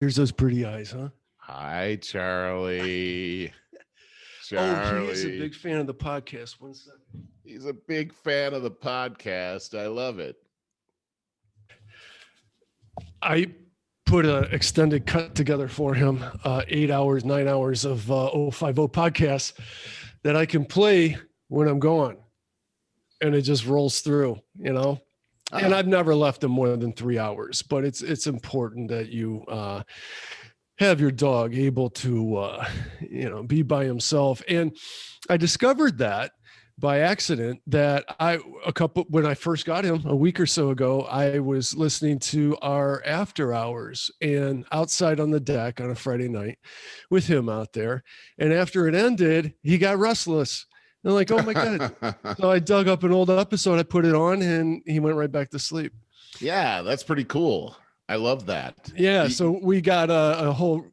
Here's those pretty eyes, huh? Hi, Charlie. Oh, he is a big fan of the podcast. 1 second. He's a big fan of the podcast. I love it. I put an extended cut together for him, 8 hours, 9 hours of O5O podcasts that I can play when I'm gone. And it just rolls through, you know? And I've never left him more than 3 hours, but it's important that you have your dog able to, be by himself. And I discovered that by accident that when I first got him a week or so ago, I was listening to our after hours and outside on the deck on a Friday night with him out there. And after it ended, he got restless. And I'm like, oh my God. So I dug up an old episode, I put it on, and he went right back to sleep. Yeah, that's pretty cool. I love that. Yeah. So we got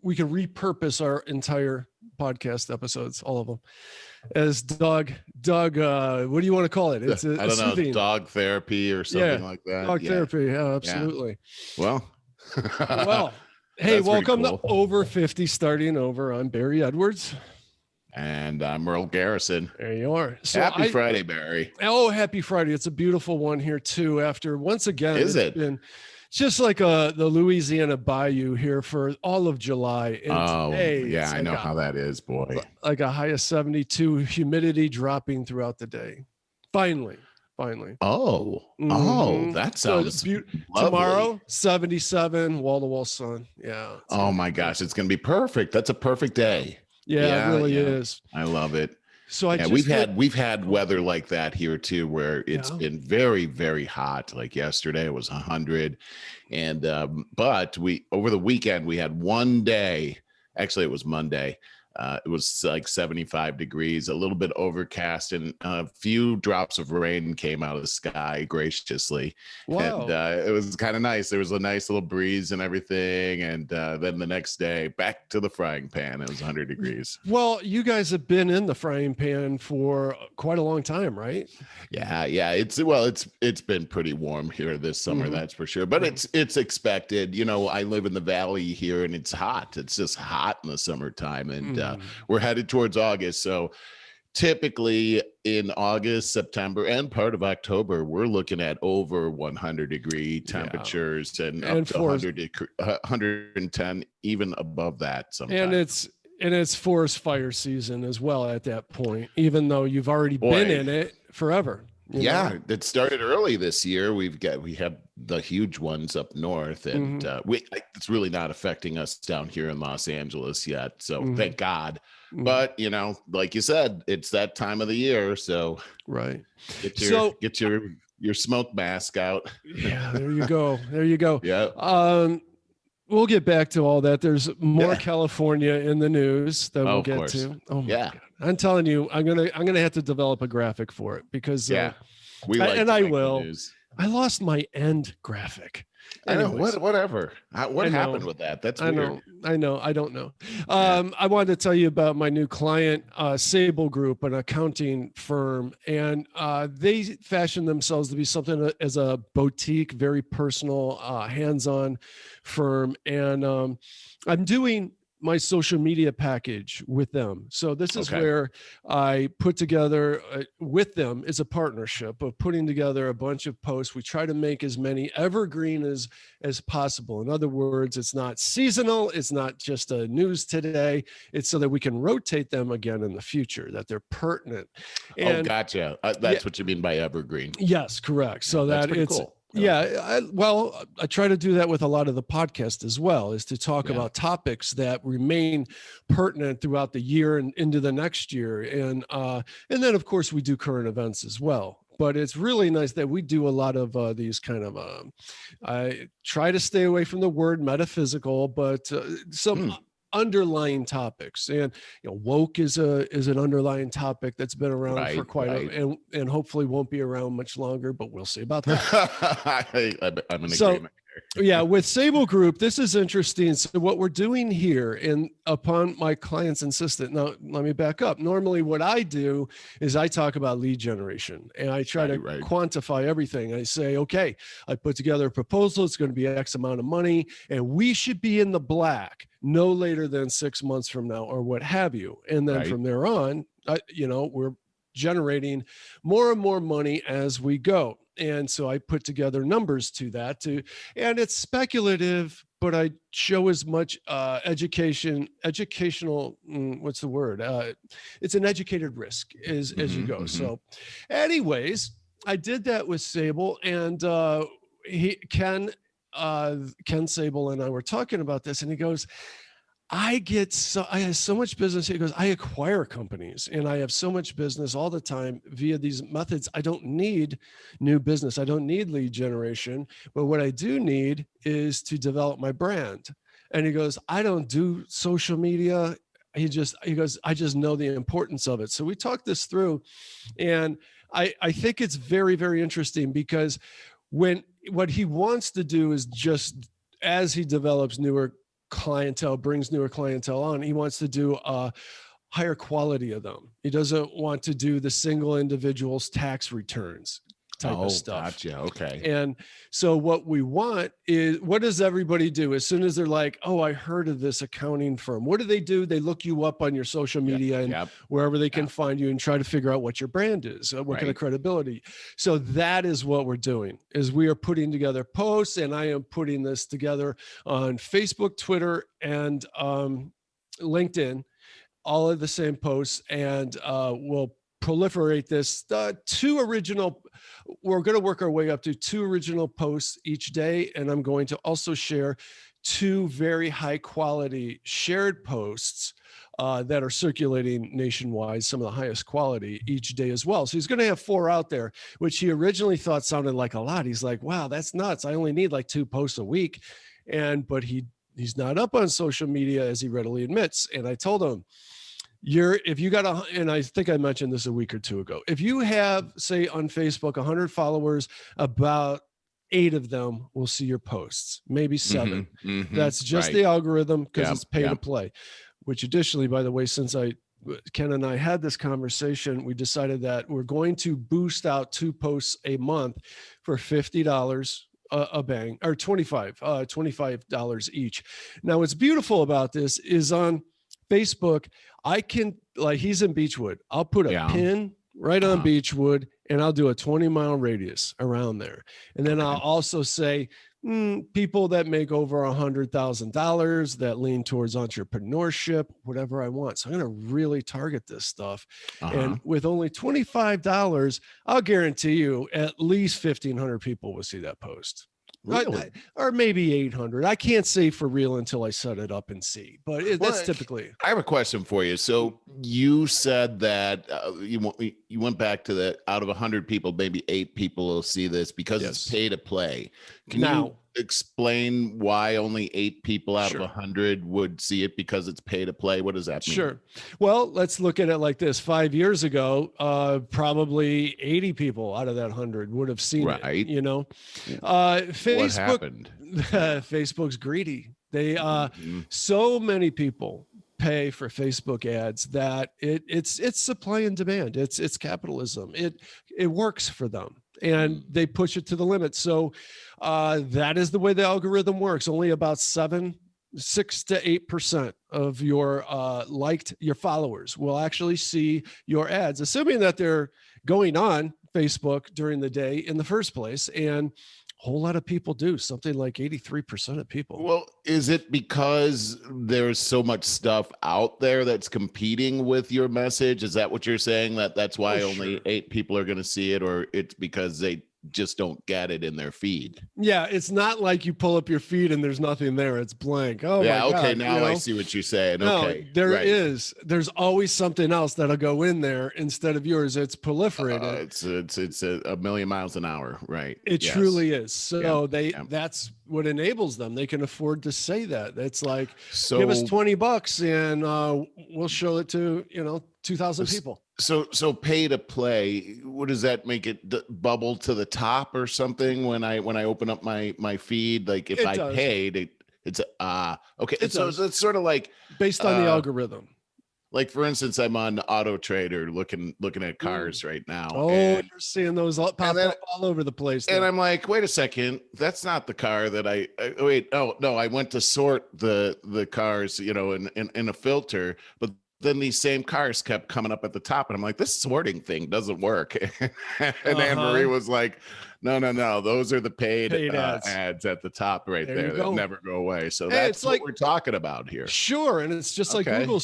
we can repurpose our entire podcast episodes, all of them, as dog, what do you want to call it? It's I don't know, dog therapy or something like that. Dog therapy. Yeah, absolutely. Yeah. Well, hey, welcome to Over 50 Starting Over. I'm Barry Edwards. And I'm Merle Garrison. There you are. So happy Friday, Barry. Oh, happy Friday. It's a beautiful one here too. After once again, it's been just like the Louisiana Bayou here for all of July. And yeah, I know how that is, boy. Like a high of 72, humidity dropping throughout the day. Finally. That sounds lovely. Tomorrow, 77, wall-to-wall sun. Yeah. Oh my gosh, it's going to be perfect. That's a perfect day. Yeah, it really is. I love it. So we've had weather like that here too, where it's been very, very hot. Like yesterday, it was 100, and but over the weekend we had one day. Actually, it was Monday. It was like 75 degrees, a little bit overcast, and a few drops of rain came out of the sky graciously. Wow. And it was kind of nice. There was a nice little breeze and everything. And then the next day, back to the frying pan. It was 100 degrees. Well, you guys have been in the frying pan for quite a long time, right? Yeah. It's been pretty warm here this summer, that's for sure. But it's expected. You know, I live in the valley here, and it's hot. It's just hot in the summertime, and we're headed towards August. So typically in August, September, and part of October, we're looking at over 100-degree temperatures and up to 110, even above that sometimes. And it's forest fire season as well at that point, even though you've already been in it forever. You know? It started early this year. We have the huge ones up north, and it's really not affecting us down here in Los Angeles yet. So thank God. But like you said, it's that time of the year. So get your smoke mask out. Yeah, there you go. Yeah. We'll get back to all that. There's more California in the news that we'll get to. Oh my God. I'm telling you, I'm gonna have to develop a graphic for it because I will. News. I lost my end graphic. Anyways, whatever. What happened with that? That's weird. I know. I don't know. I wanted to tell you about my new client, Sable Group, an accounting firm, and they fashion themselves to be something as a boutique, very personal, hands-on firm. And I'm doing my social media package with them. So this is where I put together with them is a partnership of putting together a bunch of posts. We try to make as many evergreen as possible. In other words, it's not seasonal. It's not just a news today. It's so that we can rotate them again in the future, that they're pertinent. And, gotcha. That's what you mean by evergreen. Yes, correct. So that it's cool. Yeah. I try to do that with a lot of the podcast as well, is to talk about topics that remain pertinent throughout the year and into the next year. And then of course we do current events as well. But it's really nice that we do a lot of these kind of, I try to stay away from the word metaphysical, but some underlying topics. And woke is an underlying topic that's been around for quite and hopefully won't be around much longer, but we'll see about that. I'm in agreement. Yeah, with Sable Group, this is interesting. So what we're doing here, and upon my client's insistence, now let me back up. Normally what I do is I talk about lead generation and I try to quantify everything. I say, okay, I put together a proposal. It's going to be X amount of money and we should be in the black no later than 6 months from now or what have you. And then from there on, we're generating more and more money as we go. And so I put together numbers to that and it's speculative, but I show as much educational, what's the word? It's an educated risk as you go. So anyways, I did that with Sable and Ken Sable and I were talking about this and he goes, I have so much business. He goes, I acquire companies and I have so much business all the time via these methods. I don't need new business. I don't need lead generation, but what I do need is to develop my brand. And he goes, I don't do social media. He goes, I just know the importance of it. So we talked this through and I think it's very, very interesting because what he wants to do is just as he develops brings newer clientele on, he wants to do a higher quality of them. He doesn't want to do the single individual's tax returns type of stuff. Gotcha. Okay. And so what we want is, what does everybody do? As soon as they're like, oh, I heard of this accounting firm. What do? They look you up on your social media and wherever they can find you and try to figure out what your brand is, what kind of credibility. So that is what we're doing is we are putting together posts and I am putting this together on Facebook, Twitter, and LinkedIn, all of the same posts. And we'll proliferate this we're going to work our way up to 2 original posts each day. And I'm going to also share 2 very high quality shared posts that are circulating nationwide, some of the highest quality each day as well. So he's going to have 4 out there, which he originally thought sounded like a lot. He's like, wow, that's nuts. I only need like 2 posts a week. But he's not up on social media as he readily admits. And I told him, and I think I mentioned this a week or 2 ago, if you have, say on Facebook, 100 followers, about 8 of them will see your posts, maybe 7. That's just the algorithm because it's pay to play, which additionally, by the way, since Ken and I had this conversation, we decided that we're going to boost out 2 posts a month for $50 a bang, or $25 each. Now, what's beautiful about this is on Facebook, I can, like, he's in Beechwood. I'll put a pin right on Beechwood and I'll do a 20-mile radius around there. And then I'll also say people that make over $100,000 that lean towards entrepreneurship, whatever I want. So I'm going to really target this stuff. And with only $25, I'll guarantee you at least 1,500 people will see that post. Really? Or maybe 800. I can't say for real until I set it up and see, but that's typically. I have a question for you. So you said that you went back to the out of 100 people, maybe 8 people will see this because it's pay to play. Can you explain why only 8 people out of 100 would see it because it's pay to play? What does that mean? Sure. Well, let's look at it like this. 5 years ago, probably 80 people out of that 100 would have seen it. Facebook, what happened? Facebook's greedy. They so many people pay for Facebook ads that it's supply and demand. It's capitalism. It works for them. And they push it to the limit. So that is the way the algorithm works. Only about 6 to 8% of your your followers will actually see your ads, assuming that they're going on Facebook during the day in the first place. And a whole lot of people do, something like 83% of people. Well, is it because there's so much stuff out there that's competing with your message? Is that what you're saying? That's why only 8 people are going to see it, or it's because they just don't get it in their feed? Yeah, it's not like you pull up your feed and there's nothing there. It's blank. Oh yeah, my God. Okay, now I see what you're saying. Okay. No, there's always something else that'll go in there instead of yours. It's proliferated. It's a million miles an hour, right? It truly is. So that's what enables them. They can afford to say that. It's like, give us $20 and we'll show it to 2,000 people. So pay to play, what does that make it bubble to the top or something when I open up my feed? Like if I paid, it's okay. It so does. it's sort of like based on the algorithm. Like for instance, I'm on Auto Trader looking at cars right now. Oh, and you're seeing those pop up all over the place. And I'm like, wait a second, that's not the car that I wait. Oh no, I went to sort the cars, in a filter, but then these same cars kept coming up at the top, and I'm like, this sorting thing doesn't work. And Anne-Marie was like, no, those are the paid ads at the top right there that never go away. So that's what we're talking about here. Sure, and it's just like Google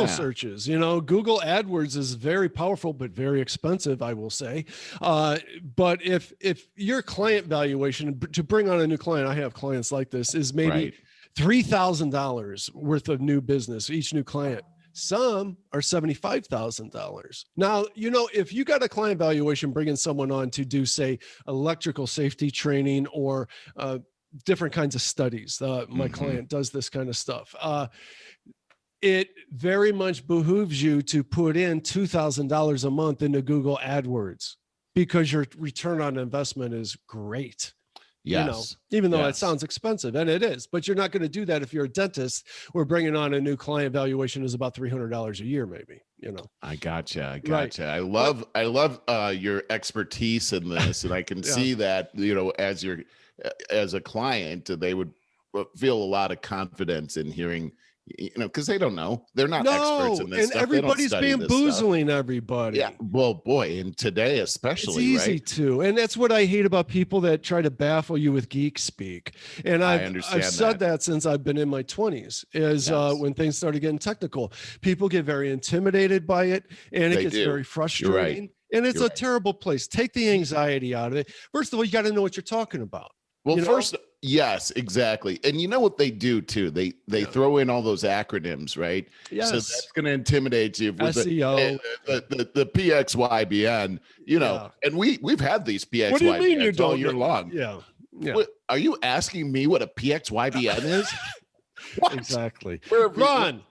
searches. Google AdWords is very powerful but very expensive, I will say. But if your client valuation to bring on a new client, I have clients like this, is maybe $3,000 worth of new business each new client. Some are $75,000. Now, if you got a client valuation, bringing someone on to do, say, electrical safety training or different kinds of studies. My client does this kind of stuff. It very much behooves you to put in $2,000 a month into Google AdWords because your return on investment is great. Yes. Even though it sounds expensive, and it is, but you're not going to do that if you're a dentist. We're bringing on a new client valuation is about $300 a year, maybe. I gotcha. I love your expertise in this, and I can see that as a client, they would feel a lot lot in hearing. Because they don't know. They're not experts in this and stuff. Everybody's bamboozling everybody. Yeah. Well, boy, and today especially, it's easy to. And that's what I hate about people that try to baffle you with geek speak. And I've said that since I've been in my 20s, is when things started getting technical. People get very intimidated by it, and it gets very frustrating. And it's a terrible place. Take the anxiety out of it. First of all, you got to know what you're talking about. Well, first, yes, exactly. And you know what they do too? They throw in all those acronyms, right? Yes. So that's going to intimidate you with SEO, the PXYBN, and we've had these PXYBNs what do you mean you don't all year long. Yeah. What, are you asking me what a PXYBN is? What? Exactly. Run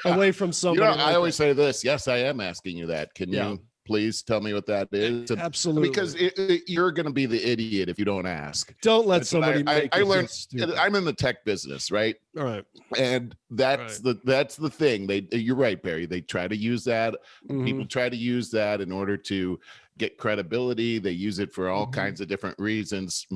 away from somebody. I always say this. Yes, I am asking you that. Can you please tell me what that is? Absolutely. Because you're going to be the idiot if you don't ask. Don't let somebody make I learned. I'm in the tech business, right? All right. And that's the thing. You're right, Barry. They try to use that. People try to use that in order to get credibility. They use it for all kinds of different reasons,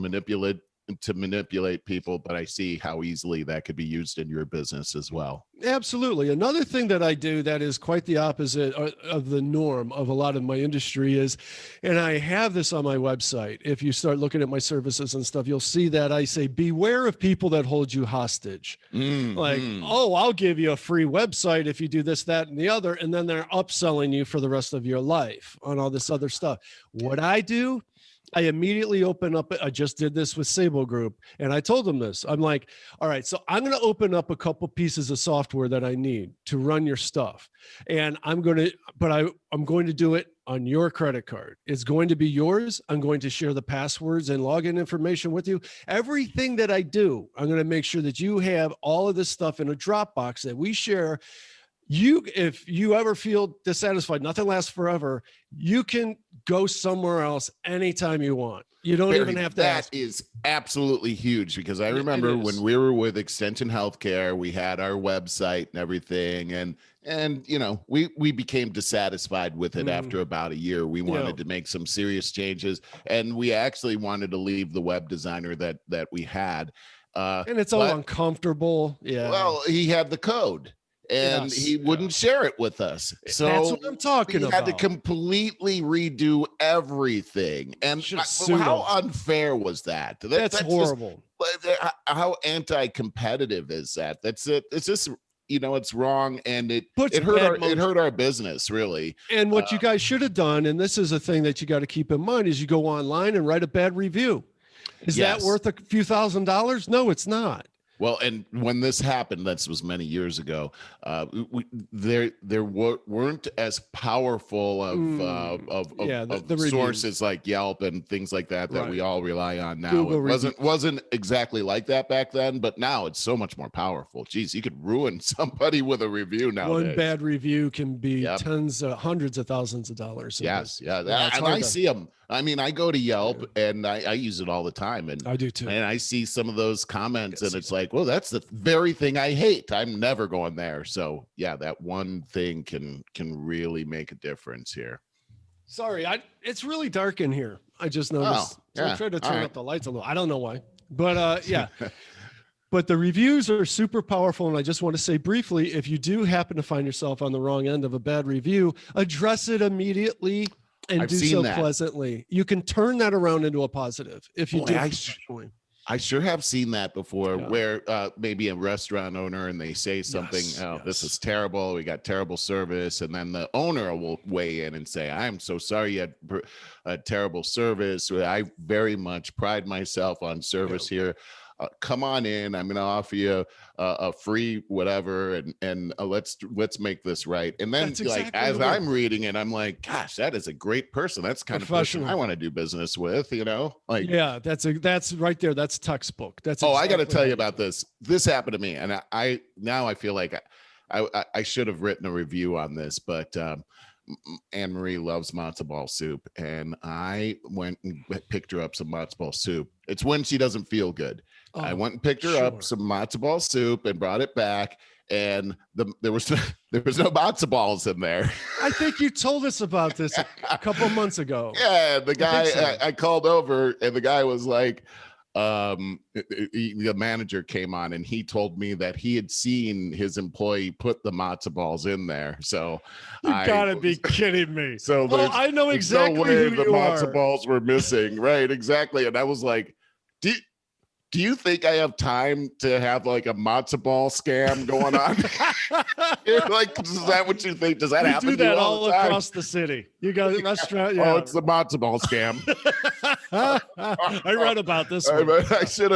to manipulate people, but I see how easily that could be used in your business as well. Absolutely. Another thing that I do that is quite the opposite of the norm of a lot of my industry is, and I have this on my website, if you start looking at my services and stuff, you'll see that I say, beware of people that hold you hostage. Like, I'll give you a free website if you do this, that, and the other, and then they're upselling you for the rest of your life on all this other stuff. What I do, I immediately open up. I just did this with Sable Group, and I told them this. I'm like, all right, so I'm going to open up a couple pieces of software that I need to run your stuff, and I'm going to do it on your credit card. It's going to be yours. I'm going to share the passwords and login information with you. Everything that I do, I'm going to make sure that you have all of this stuff in a Dropbox that we share. If you ever feel dissatisfied, nothing lasts forever. You can go somewhere else anytime you want. You don't even have to ask. That is absolutely huge, because I remember when we were with Extension Healthcare, we had our website and everything, and we became dissatisfied with it after about a year. We wanted to make some serious changes, and we actually wanted to leave the web designer that we had. And it's all uncomfortable. Yeah. Well, he had the code. And he wouldn't share it with us. So that's what I'm talking about. We had to completely redo everything. And how unfair was that? That's horrible. How anti-competitive is that? That's it. It's just, it's wrong, and it hurt our business, really. And what you guys should have done, and this is a thing that you got to keep in mind, is you go online and write a bad review. Is that worth a few $1,000s? No, it's not. Well, and when this happened, that was many years ago. Weren't as powerful of sources like Yelp and things like that we all rely on now. Google it wasn't exactly like that back then, but now it's so much more powerful. Geez, you could ruin somebody with a review nowadays. One bad review can be hundreds of thousands of dollars. Yes, and I see them. I mean, I go to Yelp and I use it all the time, and I do too. And I see some of those comments, and it's like, well, that's the very thing I hate. I'm never going there. So yeah, that one thing can really make a difference here. Sorry, it's really dark in here. I just noticed. So I tried to turn up the lights a little. I don't know why, but yeah. But the reviews are super powerful. And I just want to say briefly, if you do happen to find yourself on the wrong end of a bad review, address it immediately and do so pleasantly. You can turn that around into a positive if you do. I sure have seen that before, where maybe a restaurant owner and they say something, this is terrible. We got terrible service. And then the owner will weigh in and say, I'm so sorry you had terrible service. I very much pride myself on service here. Come on in. I'm going to offer you a free whatever, and let's make this right. And then, as I'm reading it, I'm like, gosh, that is a great person. That's kind of person I want to do business with. That's right there. That's textbook. That's I got to tell you about this. This happened to me, and I feel like I should have written a review on this, but Anne Marie loves matzo ball soup, and I went and picked her up some matzo ball soup. It's when she doesn't feel good. I went and picked her up some matzo ball soup and brought it back, and there was no matzo balls in there. I think you told us about this a couple months ago. Yeah, the guy I called over, and the guy was like, the manager came on, and he told me that he had seen his employee put the matzo balls in there. So you gotta be kidding me. So I know exactly no way who the you matzo are. balls were missing. Right, exactly. And I was like, do you think I have time to have like a matzo ball scam going on? Like, is that what you think? Does that happen? Do that all across the city. You got a restaurant. Yeah. Oh, it's the matzo ball scam. I read about this one. I should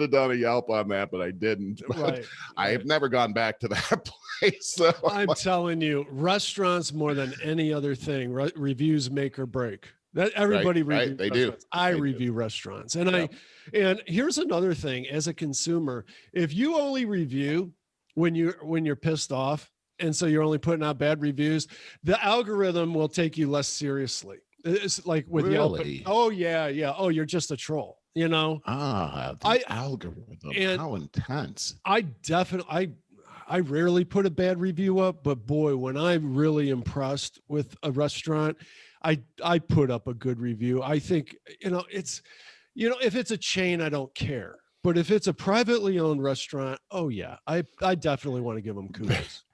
have done a Yelp on that, but I didn't. Right. I have never gone back to that place. So. I'm telling you, restaurants more than any other thing, reviews make or break. That everybody reviews. They do. I review restaurants, and and here's another thing. As a consumer, if you only review when you're pissed off, and so you're only putting out bad reviews, the algorithm will take you less seriously. It's like with Yelp. Oh yeah. Oh, you're just a troll. You know. The algorithm. How intense. I rarely put a bad review up, but boy, when I'm really impressed with a restaurant, I put up a good review. I think, if it's a chain, I don't care. But if it's a privately owned restaurant, oh yeah, I definitely want to give them kudos.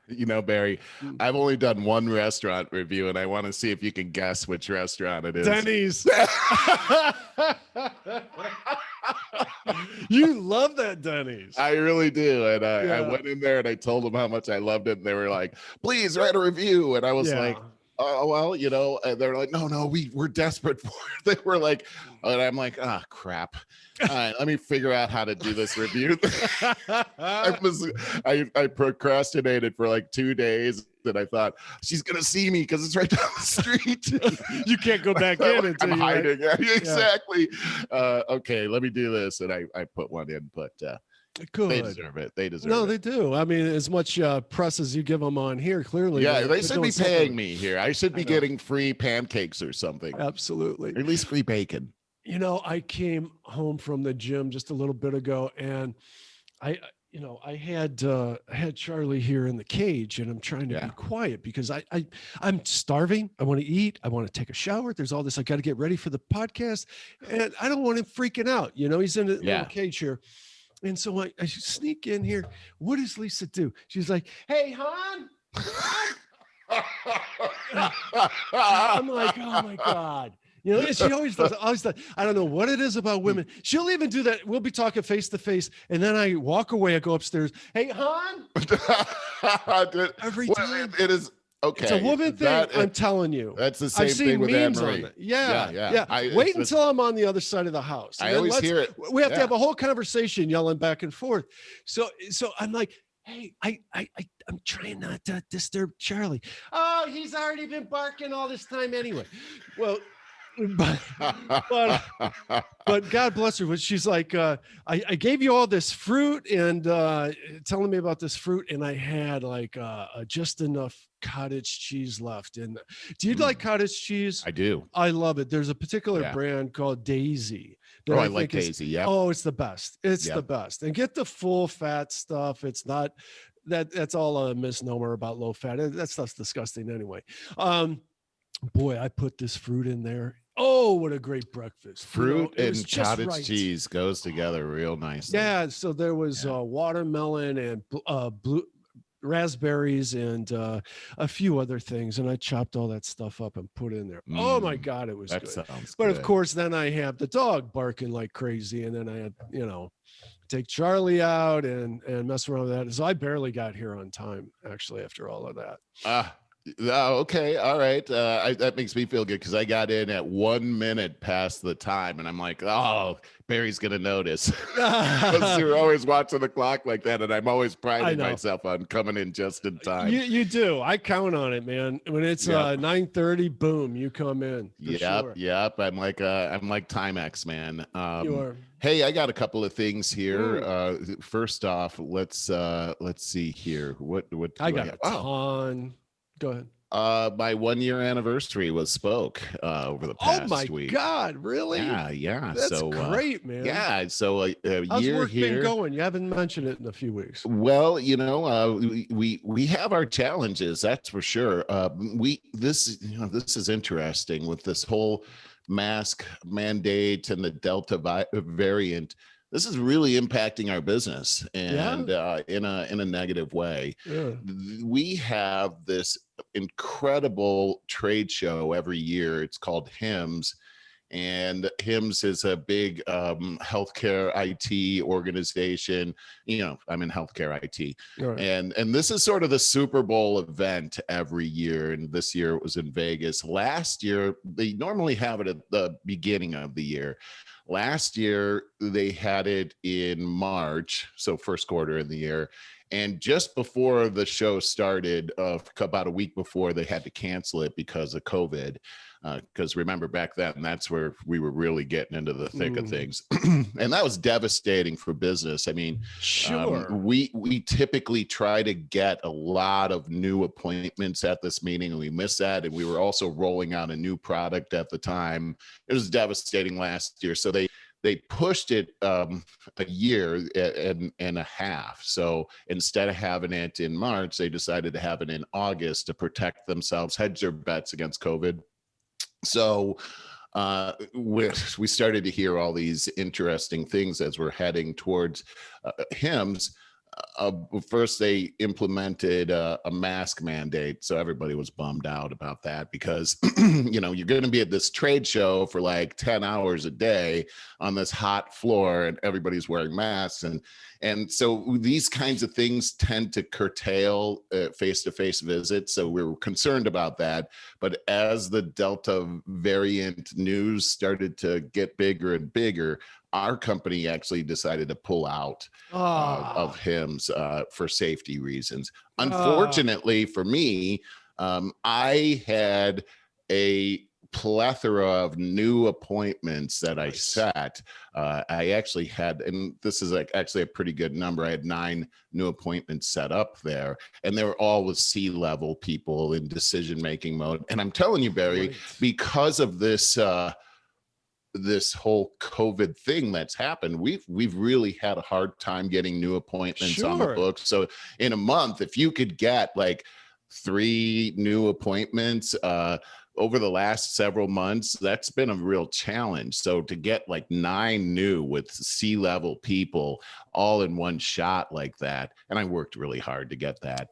Barry, I've only done one restaurant review, and I want to see if you can guess which restaurant it is. Denny's. You love that Denny's. I really do. And I went in there and I told them how much I loved it. And they were like, please write a review. And I was like, oh, well, and they're like, no, we're desperate for it. They were like, and I'm like, crap. All right, let me figure out how to do this review. I procrastinated for like 2 days. And I thought, she's going to see me because it's right down the street. You can't go back in. I'm hiding. Right? Exactly. Okay, let me do this. And I put one in, but good. They deserve it. They deserve it. No, they do. I mean, as much press as you give them on here, clearly. Yeah, they should be paying me here. I should be getting free pancakes or something. Absolutely. Or at least free bacon. I came home from the gym just a little bit ago, and I had Charlie here in the cage, and I'm trying to be quiet because I'm starving. I want to eat. I want to take a shower. There's all this. I got to get ready for the podcast, and I don't want him freaking out. He's in a little cage here. And so I sneak in here. What does Lisa do? She's like, hey, hon. I'm like, oh my God. She always does. I don't know what it is about women. She'll even do that. We'll be talking face to face, and then I walk away. I go upstairs. Hey, hon. Every time. It is. Okay. It's a woman thing. I'm telling you. That's the same I've seen thing with memes Anne on Marie. it. Yeah. Yeah. Wait until I'm on the other side of the house. I always hear it. We have to have a whole conversation yelling back and forth. So I'm like, hey, I'm trying not to disturb Charlie. Oh, he's already been barking all this time anyway. Well, but God bless her. But she's like, I gave you all this fruit and telling me about this fruit, and I had like just enough cottage cheese left. And do you like cottage cheese? I do. I love it. There's a particular brand called Daisy. Oh, I like Daisy. Yeah. Oh, it's the best. It's the best. And get the full fat stuff. It's not that's all a misnomer about low fat. That stuff's disgusting anyway. Boy, I put this fruit in there. Oh, what a great breakfast. Fruit and cottage cheese goes together real nicely. Yeah. So there was watermelon and blue raspberries and a few other things. And I chopped all that stuff up and put it in there. Oh my God, it was good. Sounds but good. Of course, then I have the dog barking like crazy. And then I had, take Charlie out and mess around with that. So I barely got here on time, actually, after all of that. Okay. All right. That makes me feel good because I got in at 1 minute past the time and I'm like, oh, Barry's going to notice. You're always watching the clock like that. And I'm always priding myself on coming in just in time. You do. I count on it, man. When it's 9:30, boom, you come in. Yep. I'm like Timex, man. You are. Hey, I got a couple of things here. First off, let's see here. What I got a ton. Go ahead. My 1 year anniversary was spoke over the past week. Oh my God, really? Yeah. That's great, man. Yeah. So how's year work here. been going? You haven't mentioned it in a few weeks. Well, we have our challenges, that's for sure. This is interesting with this whole mask mandate and the Delta variant. This is really impacting our business and in a negative way. Yeah. We have this incredible trade show every year. It's called HIMSS. And HIMSS is a big healthcare IT organization. I'm in healthcare IT. Right. And this is sort of the Super Bowl event every year. And this year it was in Vegas. Last year, they normally have it at the beginning of the year. Last year, they had it in March, so first quarter of the year. And just before the show started, about a week before, they had to cancel it because of COVID. Because remember back then, that's where we were really getting into the thick of things. And that was devastating for business. I mean, sure. We typically try to get a lot of new appointments at this meeting, and we missed that. And we were also rolling out a new product at the time. It was devastating last year. So they pushed it a year and a half. So instead of having it in March, they decided to have it in August to protect themselves, hedge their bets against COVID. So we started to hear all these interesting things as we're heading towards HIMSS. First, they implemented a mask mandate. So everybody was bummed out about that because, you're going to be at this trade show for like 10 hours a day on this hot floor and everybody's wearing masks. And so these kinds of things tend to curtail face-to-face visits. So we were concerned about that. But as the Delta variant news started to get bigger and bigger, our company actually decided to pull out of HIMSS for safety reasons. Unfortunately for me, I had a plethora of new appointments that I set. I actually had, and this is actually a pretty good number. I had 9 new appointments set up there, and they were all with C-level people in decision-making mode. And I'm telling you, Barry, because of this whole COVID thing that's happened, we've really had a hard time getting new appointments on the books. So in a month, if you could get like 3 new appointments over the last several months, that's been a real challenge. So to get like 9 new with C-level people all in one shot like that, and I worked really hard to get that.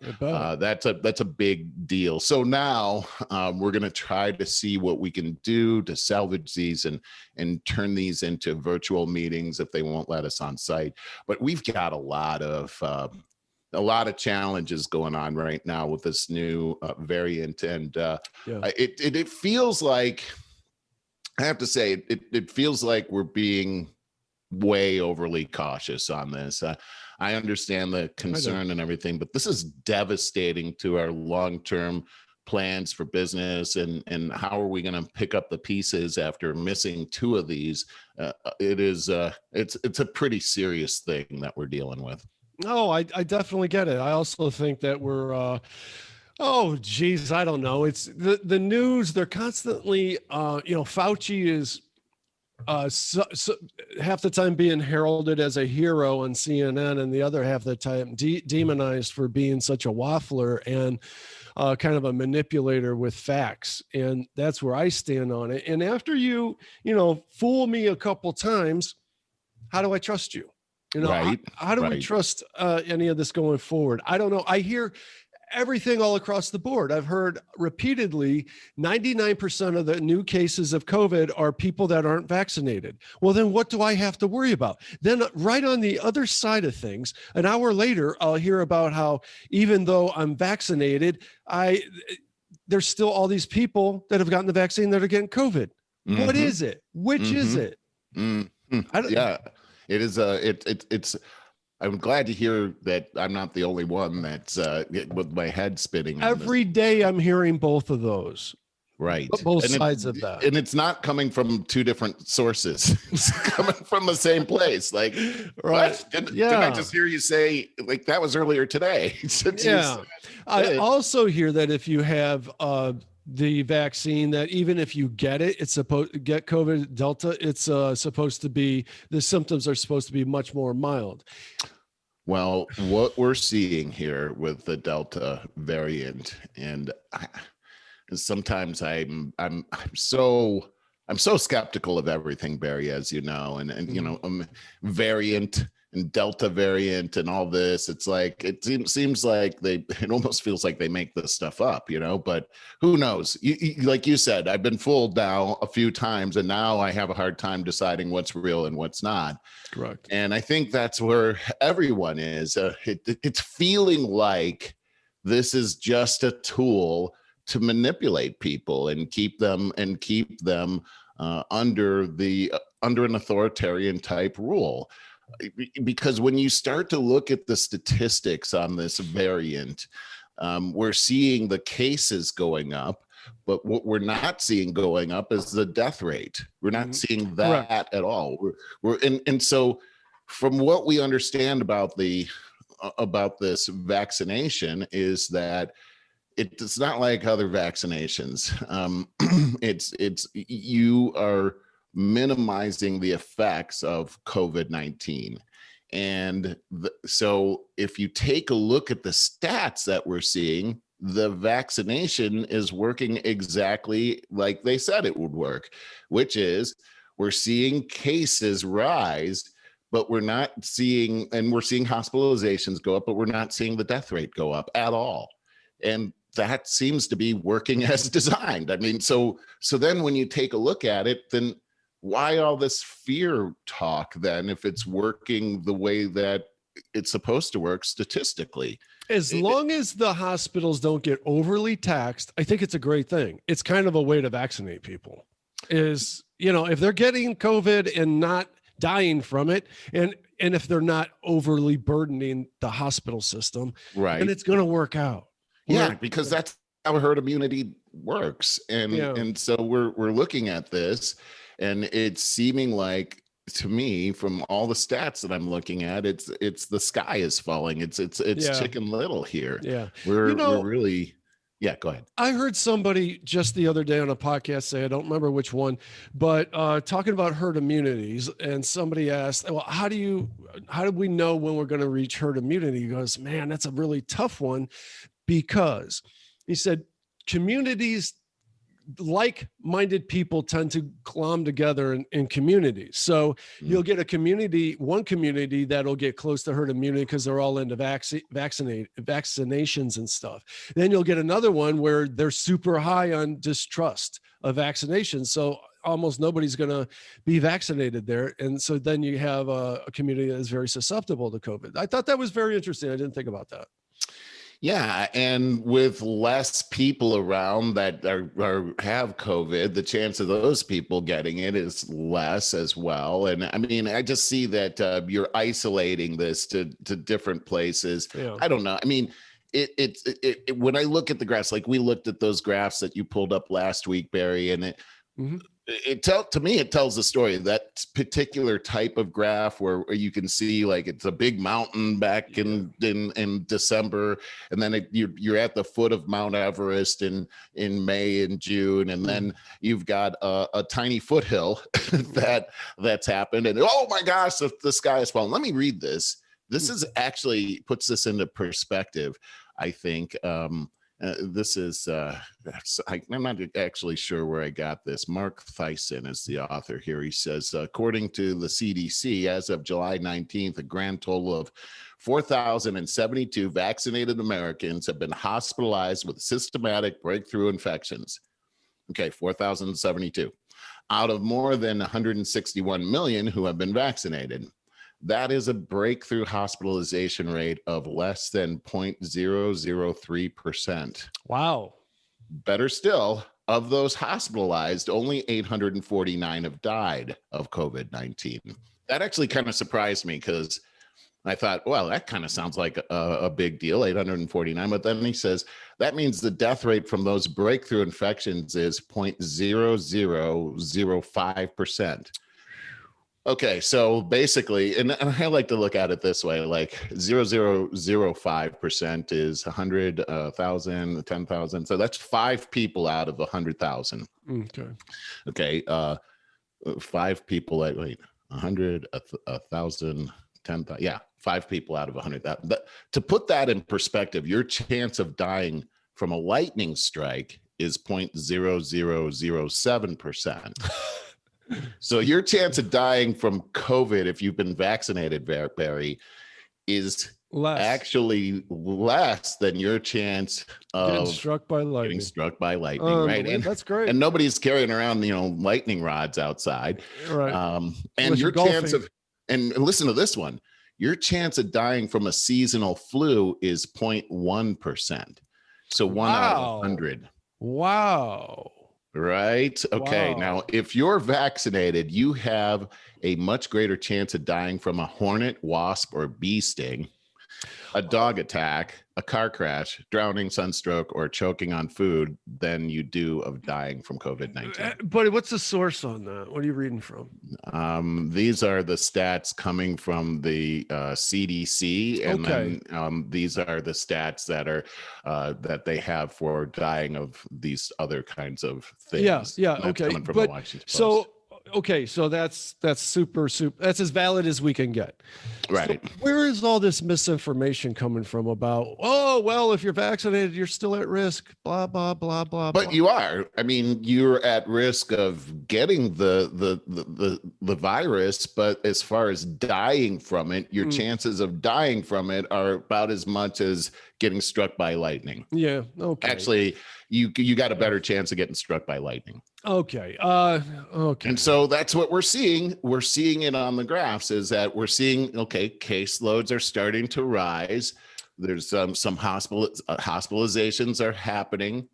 That's a big deal. So now we're going to try to see what we can do to salvage these and turn these into virtual meetings if they won't let us on site. But we've got a lot of a lot of challenges going on right now with this new variant, and it feels like, I have to say, it feels like we're being way overly cautious on this. I understand the concern and everything, but this is devastating to our long-term plans for business, and how are we going to pick up the pieces after missing 2 of these? It's a pretty serious thing that we're dealing with. Oh, I definitely get it. I also think that we're, oh, geez, I don't know. It's the news. They're constantly, Fauci is half the time being heralded as a hero on CNN, and the other half of the time demonized for being such a waffler and kind of a manipulator with facts. And that's where I stand on it. And after you fool me a couple times, how do I trust you? Right. How do we trust any of this going forward? I don't know. I hear everything all across the board. I've heard repeatedly 99% of the new cases of COVID are people that aren't vaccinated. Well, then what do I have to worry about? Then right on the other side of things, an hour later, I'll hear about how even though I'm vaccinated, there's still all these people that have gotten the vaccine that are getting COVID. Mm-hmm. What is it? Which is it? Mm-hmm. It is it's I'm glad to hear that I'm not the only one that's with my head spinning. Every day I'm hearing both of those. Right. Both sides of that. And it's not coming from 2 different sources. It's coming from the same place. Like, right. Didn't I just hear you say, like, that was earlier today? I also hear that if you have the vaccine, that even if you get it, it's supposed to get COVID Delta, it's supposed to be, the symptoms are supposed to be much more mild. Well, what we're seeing here with the Delta variant, and sometimes I'm so skeptical of everything, Barry, as you know, and variant and Delta variant and all this. It's like, it seems like it almost feels like they make this stuff up, but who knows? Like you said, I've been fooled now a few times, and now I have a hard time deciding what's real and what's not. Correct. And I think that's where everyone is. It's feeling like this is just a tool to manipulate people and keep them under an authoritarian type rule. Because when you start to look at the statistics on this variant, we're seeing the cases going up, but what we're not seeing going up is the death rate. We're not seeing that Correct. At all. And so from what we understand about this vaccination is that it's not like other vaccinations. You are minimizing the effects of COVID-19. And so if you take a look at the stats that we're seeing, the vaccination is working exactly like they said it would work, which is we're seeing cases rise, but we're not seeing, and we're seeing hospitalizations go up, but we're not seeing the death rate go up at all. And that seems to be working as designed. I mean, so then when you take a look at it, then why all this fear talk then if it's working the way that it's supposed to work statistically? As long as the hospitals don't get overly taxed, I think it's a great thing. It's kind of a way to vaccinate people. Is, if they're getting COVID and not dying from it, and if they're not overly burdening the hospital system, right, then it's going to work out. Yeah, because that's how herd immunity works. And so we're looking at this, and it's seeming like, to me, from all the stats that I'm looking at, it's the sky is falling. It's Chicken Little here. Yeah. We're really, go ahead. I heard somebody just the other day on a podcast say, I don't remember which one, but talking about herd immunities, and somebody asked, well, how do we know when we're going to reach herd immunity? He goes, man, that's a really tough one, because he said communities, like-minded people tend to glom together in communities. So you'll get one community that'll get close to herd immunity because they're all into vaccinations and stuff. Then you'll get another one where they're super high on distrust of vaccinations. So almost nobody's going to be vaccinated there. And so then you have a community that is very susceptible to COVID. I thought that was very interesting. I didn't think about that. Yeah, and with less people around that have COVID, the chance of those people getting it is less as well. And I mean, I just see that you're isolating this to different places. Yeah. I don't know. I mean, it when I look at the graphs, like we looked at those graphs that you pulled up last week, Barry, and to me it tells the story. That particular type of graph where you can see like it's a big mountain back in December, and then you're at the foot of Mount Everest in May and June, and then you've got a tiny foothill that's happened, and oh my gosh, the sky is falling. Let me read this. This is actually puts this into perspective, I think. This is, I'm not actually sure where I got this. Mark Thyssen is the author here. He says, according to the CDC, as of July 19th, a grand total of 4,072 vaccinated Americans have been hospitalized with systematic breakthrough infections. Okay, 4,072 out of more than 161 million who have been vaccinated. That is a breakthrough hospitalization rate of less than 0.003%. Wow. Better still, of those hospitalized, only 849 have died of COVID-19. That actually kind of surprised me because I thought, well, that kind of sounds like a big deal, 849. But then he says that means the death rate from those breakthrough infections is 0.0005%. Okay, so basically, and I like to look at it this way, like 0.0005% is 100, 1,000, 10,000. So that's 5 people out of 100,000. Okay, 5 people at, 100, 1,000, 10,000. Yeah, 5 people out of 100,000. To put that in perspective, your chance of dying from a lightning strike is 0.0007%. So your chance of dying from COVID, if you've been vaccinated, Barry, is actually less than your chance of getting struck by lightning. Right? And that's great. And nobody's carrying around, lightning rods outside. Right. And unless your chance of, and listen to this one, your chance of dying from a seasonal flu is 0.1%. So 1 out of 100. Wow. Right. Okay. Wow. Now, if you're vaccinated, you have a much greater chance of dying from a hornet, wasp, or bee sting, a dog attack, a car crash, drowning, sunstroke, or choking on food than you do of dying from COVID-19. But what's the source on that? What are you reading from? These are the stats coming from the CDC, and then these are the stats that are that they have for dying of these other kinds of things. Yeah. Okay. Coming from the Washington Post. So that's super. That's as valid as we can get. Right. So where is all this misinformation coming from about, oh, well, if you're vaccinated, you're still at risk, blah, blah, blah, blah. But you are. I mean, you're at risk of getting the virus, but as far as dying from it, your chances of dying from it are about as much as getting struck by lightning. Yeah. Okay. Actually, you got a better chance of getting struck by lightning. Okay. Okay. And so that's what we're seeing. We're seeing it on the graphs is that we're seeing, caseloads are starting to rise. There's some hospitalizations are happening,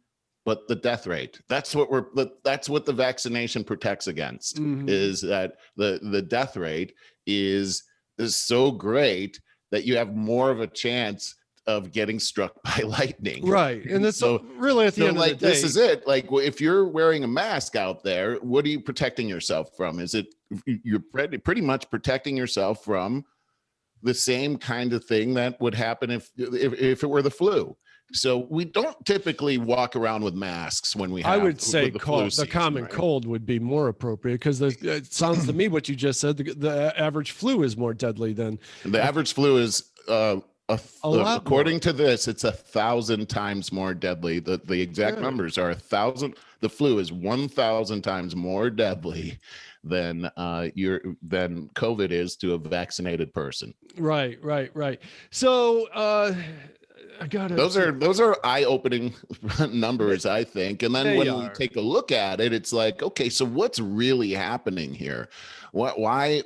but the death rate, that's what the vaccination protects against, is that the death rate is so great that you have more of a chance of getting struck by lightning. Right. And that's so really at the end of the day. This is it. Like, if you're wearing a mask out there, what are you protecting yourself from? Is it you're pretty much protecting yourself from the same kind of thing that would happen if it were the flu. So we don't typically walk around with masks when we have, I would say the common cold would be more appropriate, because it sounds to me what you just said, the average flu is more deadly than the average flu is according to this, it's 1,000 times more deadly. The exact numbers are 1,000. The flu is 1,000 times more deadly than COVID is to a vaccinated person. Right. So Those are eye-opening numbers, I think. And then when we take a look at it, it's like, okay, so what's really happening here? Why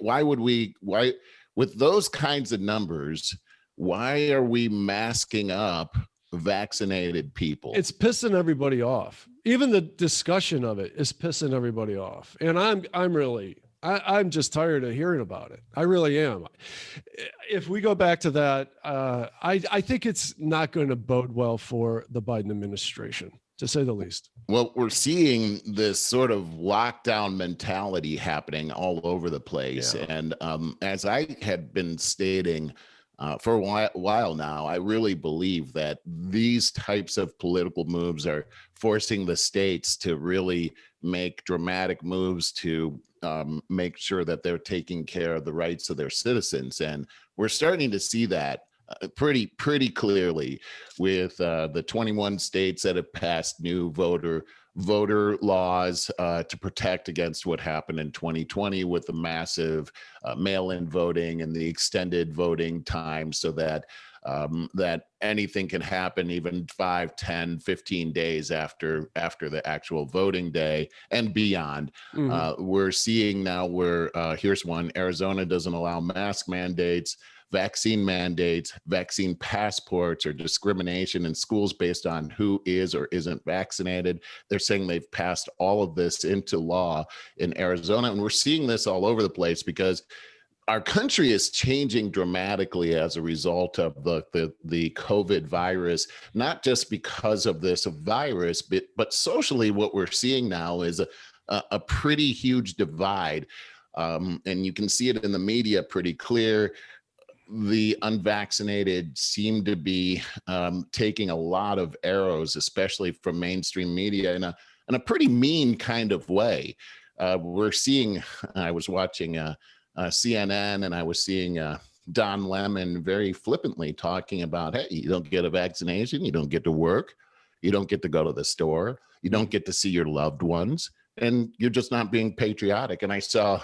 with those kinds of numbers, why are we masking up vaccinated people? It's pissing everybody off. Even the discussion of it is pissing everybody off. And I'm just tired of hearing about it. I really am. If we go back to that, I think it's not going to bode well for the Biden administration, to say the least. Well, we're seeing this sort of lockdown mentality happening all over the place. Yeah. And as I had been stating for a while now, I really believe that these types of political moves are forcing the states to really make dramatic moves to make sure that they're taking care of the rights of their citizens. And we're starting to see that pretty clearly with the 21 states that have passed new voter laws to protect against what happened in 2020 with the massive mail-in voting and the extended voting time, so that that anything can happen even 5, 10, 15 days after the actual voting day and beyond. Mm-hmm. We're seeing now where here's one: Arizona doesn't allow mask mandates, vaccine passports, or discrimination in schools based on who is or isn't vaccinated. They're saying they've passed all of this into law in Arizona. And we're seeing this all over the place because our country is changing dramatically as a result of the COVID virus, not just because of this virus, but socially what we're seeing now is a pretty huge divide. And you can see it in the media pretty clear. The unvaccinated seem to be taking a lot of arrows, especially from mainstream media, in a pretty mean kind of way. We're seeing, I was watching CNN, and I was seeing Don Lemon very flippantly talking about, hey, you don't get a vaccination, you don't get to work, you don't get to go to the store, you don't get to see your loved ones, and you're just not being patriotic. And I saw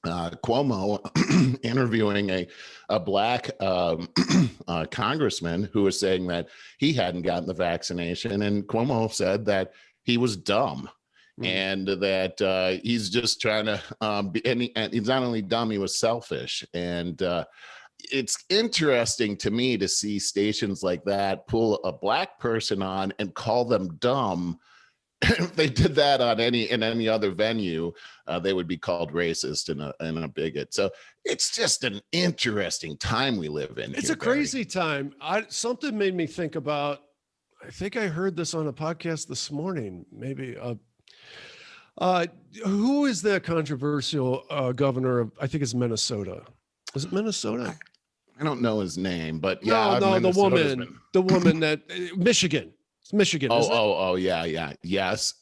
Cuomo interviewing a black congressman who was saying that he hadn't gotten the vaccination, and Cuomo said that he was dumb. And that he's just trying to and he's not only dumb, he was selfish. And it's interesting to me to see stations like that pull a black person on and call them dumb. If they did that on any other venue, they would be called racist and a bigot. So it's just an interesting time we live in. It's a crazy time. Something made me think about, I think I heard this on a podcast this morning, maybe who is the controversial governor of, I think it's Minnesota. Is it Minnesota? I don't know his name, but yeah. No, the woman that, Michigan. It's Michigan. Oh, yeah. Yes.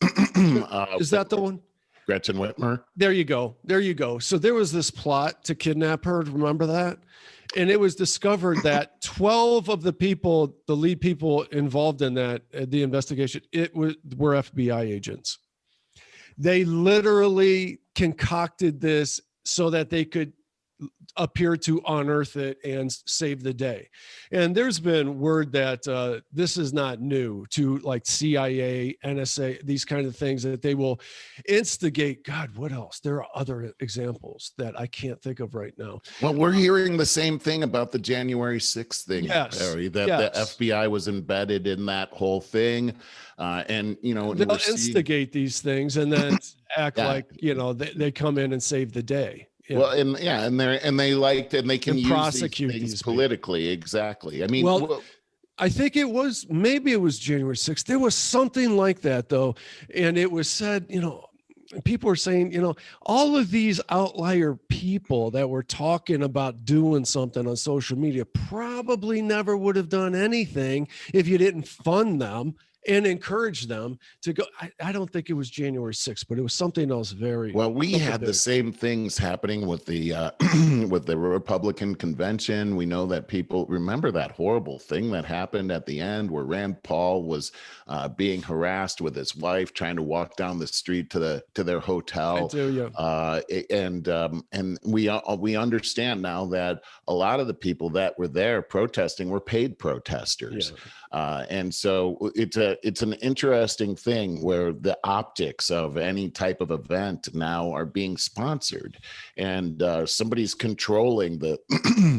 Is that the one? Gretchen Whitmer. There you go. So there was this plot to kidnap her. Remember that? And it was discovered that 12 of the people, the lead people involved in that, the investigation, were FBI agents. They literally concocted this so that they could appear to unearth it and save the day. And there's been word that this is not new to like CIA, NSA, these kind of things, that they will instigate. God, what else? There are other examples that I can't think of right now. Well, we're hearing the same thing about the January 6th thing, yes, Barry, that the FBI was embedded in that whole thing. And, they'll instigate these things and then act like, they come in and save the day. Yeah. Well, and they can use these things politically. Exactly. I mean, I think maybe it was January 6th. There was something like that though. And it was said, people were saying, all of these outlier people that were talking about doing something on social media probably never would have done anything if you didn't fund them and encourage them to go. I don't think it was January 6th, but it was something else very well. We had big. the same things happening with the with the Republican convention. We know that people remember that horrible thing that happened at the end where Rand Paul was being harassed with his wife trying to walk down the street to their hotel. I do, yeah. And we understand now that a lot of the people that were there protesting were paid protesters. Yeah. And so it's an interesting thing where the optics of any type of event now are being sponsored, and somebody's controlling the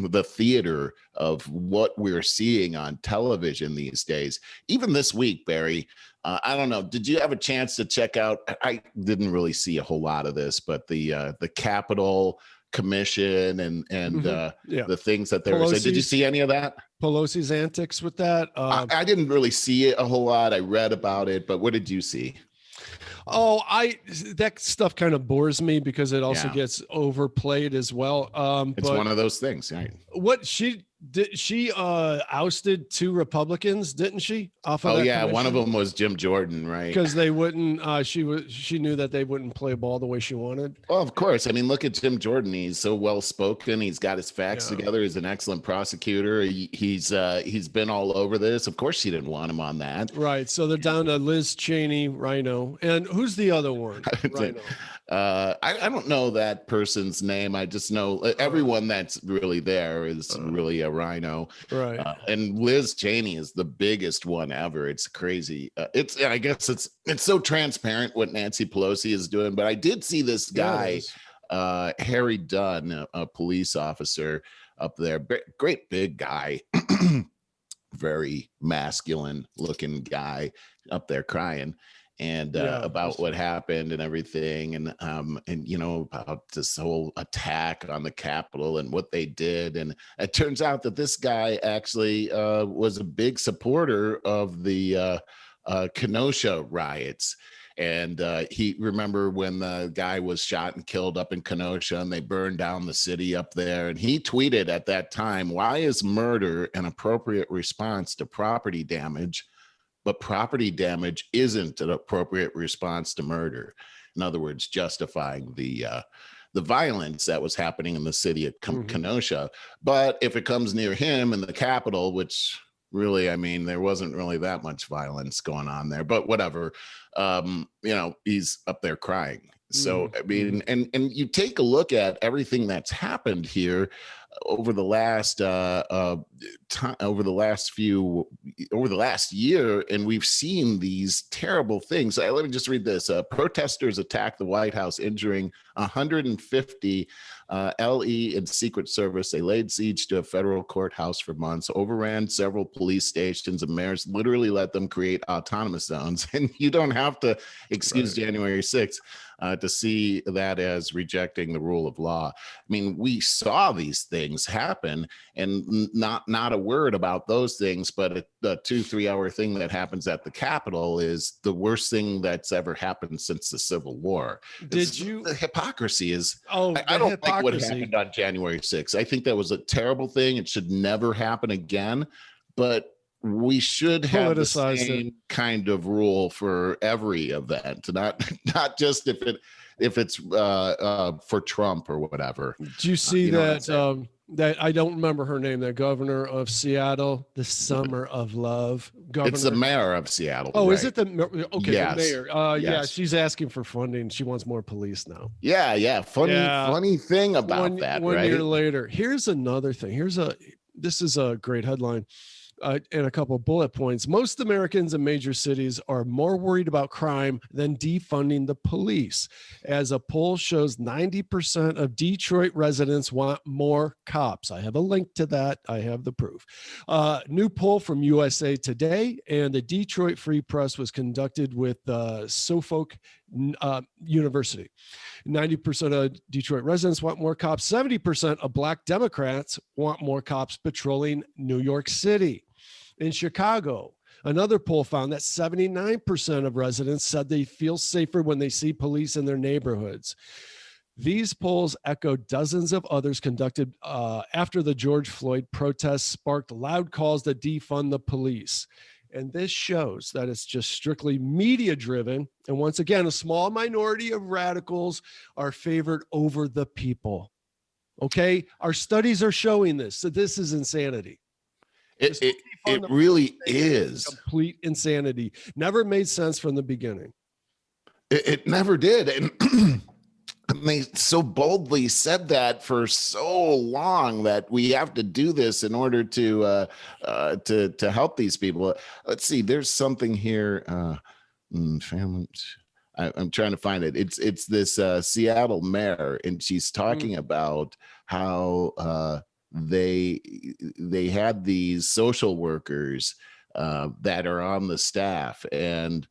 the theater of what we're seeing on television these days. Even this week, Barry, I don't know. Did you have a chance to check out? I didn't really see a whole lot of this, but the Capitol Commission and the things that they were saying. Did you see any of that? Pelosi's antics with that? I didn't really see it a whole lot. I read about it, but what did you see? Oh, that stuff kind of bores me because it also gets overplayed as well. It's one of those things, right? What she ousted 2 Republicans, didn't she? Off of commission? One of them was Jim Jordan, right? Because they wouldn't. She knew that they wouldn't play ball the way she wanted. Well, of course. I mean, look at Jim Jordan. He's so well spoken. He's got his facts together. He's an excellent prosecutor. He's been all over this. Of course, she didn't want him on that. Right. So they're down to Liz Cheney, Rhino, and who's the other one? Rhino. I don't know that person's name. I just know everyone that's really there is really a Rhino. Right. And Liz Cheney is the biggest one ever. It's crazy. I guess it's so transparent what Nancy Pelosi is doing. But I did see this guy, Harry Dunn, a police officer up there, great big guy, very masculine looking guy up there crying. And about what happened and everything, and about this whole attack on the Capitol and what they did. And it turns out that this guy actually was a big supporter of the Kenosha riots. And he remember when the guy was shot and killed up in Kenosha and they burned down the city up there. And he tweeted at that time, "Why is murder an appropriate response to property damage? But property damage isn't an appropriate response to murder." In other words, justifying the violence that was happening in the city of Kenosha. But if it comes near him in the Capitol, which really, I mean, there wasn't really that much violence going on there, but whatever, he's up there crying. So, I mean, and you take a look at everything that's happened here over the last year, and we've seen these terrible things. Let me just read this. Protesters attacked the White House, injuring 150 LE and Secret Service. They laid siege to a federal courthouse for months, overran several police stations, and mayors literally let them create autonomous zones. And you don't have to excuse January 6th. To see that as rejecting the rule of law. I mean, we saw these things happen, and not a word about those things, but the 2-3 hour thing that happens at the Capitol is the worst thing that's ever happened since the Civil War. The hypocrisy is, I don't think what happened on January 6th. I think that was a terrible thing. It should never happen again, but we should have the same kind of rule for every event, not just if it's for Trump or whatever. Do you see that I don't remember her name, that governor of Seattle, the Summer of Love governor? It's the mayor of Seattle. Oh, right? Is it the yes. The mayor? Yeah, she's asking for funding. She wants more police now. Yeah. Funny thing about that. One year later, here's another thing. This is a great headline. And a couple of bullet points. Most Americans in major cities are more worried about crime than defunding the police. As a poll shows, 90% of Detroit residents want more cops. I have a link to that. I have the proof. New poll from USA Today and the Detroit Free Press was conducted with Suffolk University. 90% of Detroit residents want more cops. 70% of Black Democrats want more cops patrolling New York City. In Chicago, another poll found that 79% of residents said they feel safer when they see police in their neighborhoods. These polls echo dozens of others conducted after the George Floyd protests sparked loud calls to defund the police. And this shows that it's just strictly media driven. And once again, a small minority of radicals are favored over the people. Okay. Our studies are showing this. So this is insanity. It really is complete insanity. Never made sense from the beginning. It never did. And they so boldly said that for so long that we have to do this in order to help these people. Let's see. There's something here. Family. I'm trying to find it. It's this Seattle mayor, and she's talking about how they had these social workers that are on the staff, and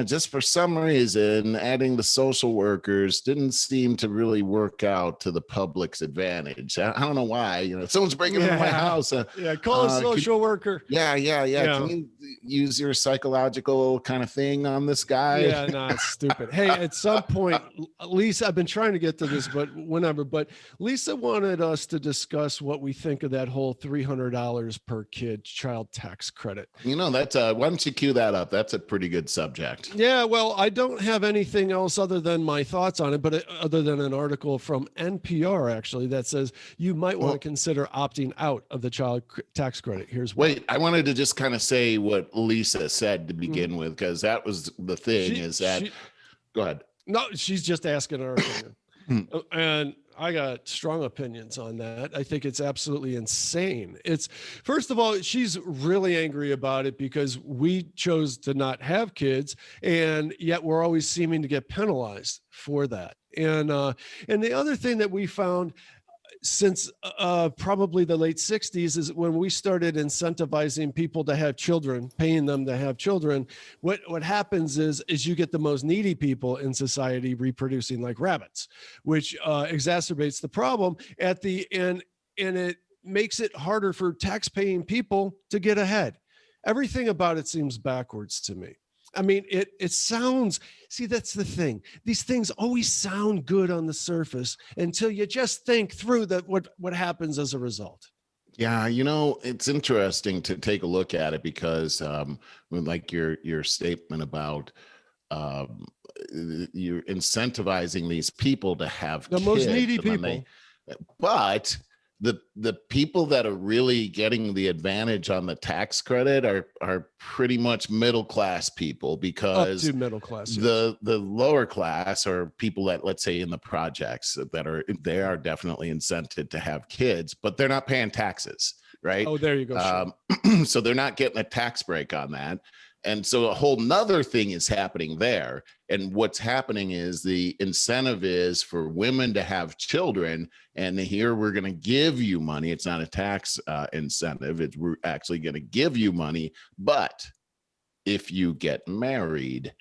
just for some reason, adding the social workers didn't seem to really work out to the public's advantage. I don't know why. Someone's breaking into my house. Call a social worker. Yeah. Can you use your psychological kind of thing on this guy? Yeah, no, it's stupid. Hey, at some point, Lisa, I've been trying to get to this, but Lisa wanted us to discuss what we think of that whole $300 per kid child tax credit. That's why don't you cue that up? That's a pretty good subject. Yeah, well, I don't have anything else other than my thoughts on it, but other than an article from NPR, actually, that says you might want to consider opting out of the child tax credit. Here's why. Wait, I wanted to just kind of say what Lisa said to begin with, because that was the thing go ahead. No, she's just asking our opinion. And I got strong opinions on that. I think it's absolutely insane. First of all, she's really angry about it because we chose to not have kids, and yet we're always seeming to get penalized for that. And the other thing that we found since probably the late 60s is when we started incentivizing people to have children, paying them to have children. What happens is you get the most needy people in society reproducing like rabbits, which exacerbates the problem at the end, and it makes it harder for tax-paying people to get ahead. Everything about it seems backwards to me. I mean, it sounds, see, that's the thing. These things always sound good on the surface until you just think through that what happens as a result. Yeah, it's interesting to take a look at it because like your statement about you're incentivizing these people to have the kids, most needy people. But the people that are really getting the advantage on the tax credit are pretty much middle class people, because up to middle class, the lower class or people that, let's say, in the projects they are definitely incented to have kids, but they're not paying taxes, right? Oh, there you go. So they're not getting a tax break on that. And so a whole nother thing is happening there. And what's happening is the incentive is for women to have children. And here we're going to give you money. It's not a tax incentive. We're actually going to give you money. But if you get married,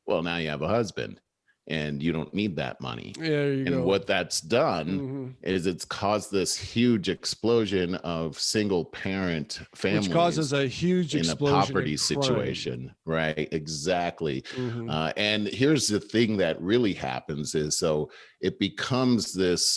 well, now you have a husband and you don't need that money. There you go. What that's done is it's caused this huge explosion of single parent families, which causes a huge explosion in a poverty situation. Right. Exactly. And here's the thing that really happens is, so it becomes this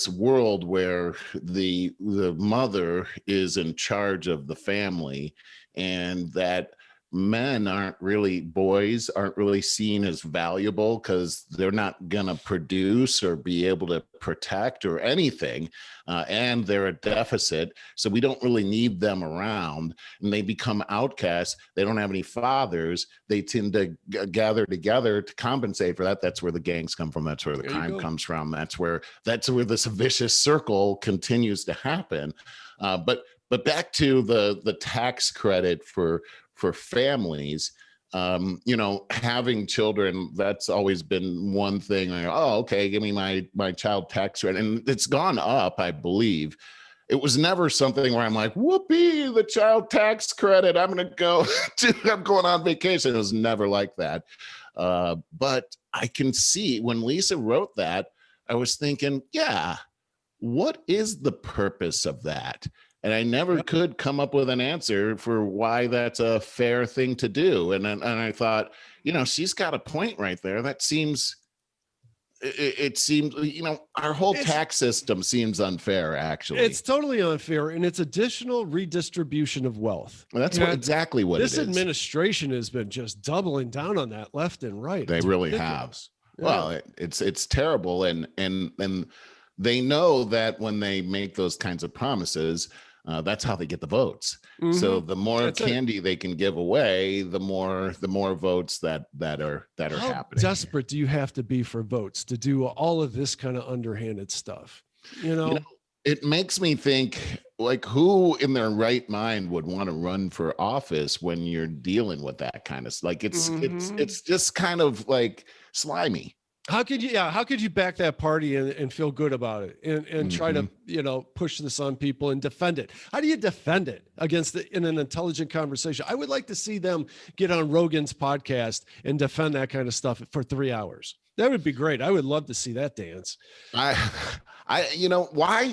world where the mother is in charge of the family, and that boys aren't really seen as valuable because they're not going to produce or be able to protect or anything. And they're a deficit. So we don't really need them around, and they become outcasts. They don't have any fathers. They tend to gather together to compensate for that. That's where the gangs come from. That's where the crime comes from. That's where this vicious circle continues to happen. But back to the tax credit for families, having children, that's always been one thing. Like, oh, okay, give me my child tax credit. And it's gone up, I believe. It was never something where I'm like, whoopee, the child tax credit, I'm going on vacation. It was never like that. But I can see when Lisa wrote that, I was thinking, yeah, what is the purpose of that? And I never could come up with an answer for why that's a fair thing to do. And I thought, she's got a point right there. That seems it seems, our whole tax system seems unfair, actually. It's totally unfair, and it's additional redistribution of wealth. Well, that's exactly what it is. This administration has been just doubling down on that left and right. They really have. Yeah. Well, it's terrible, and they know that when they make those kinds of promises, that's how they get the votes. Mm-hmm. So the more candy they can give away, the more votes that are happening. How desperate do you have to be for votes to do all of this kind of underhanded stuff? It makes me think, like, who in their right mind would want to run for office when you're dealing with that kind of, like, it's just kind of like slimy. How could you back that party and feel good about it and try to, push this on people and defend it? How do you defend it in an intelligent conversation? I would like to see them get on Rogan's podcast and defend that kind of stuff for 3 hours. That would be great. I would love to see that dance. Why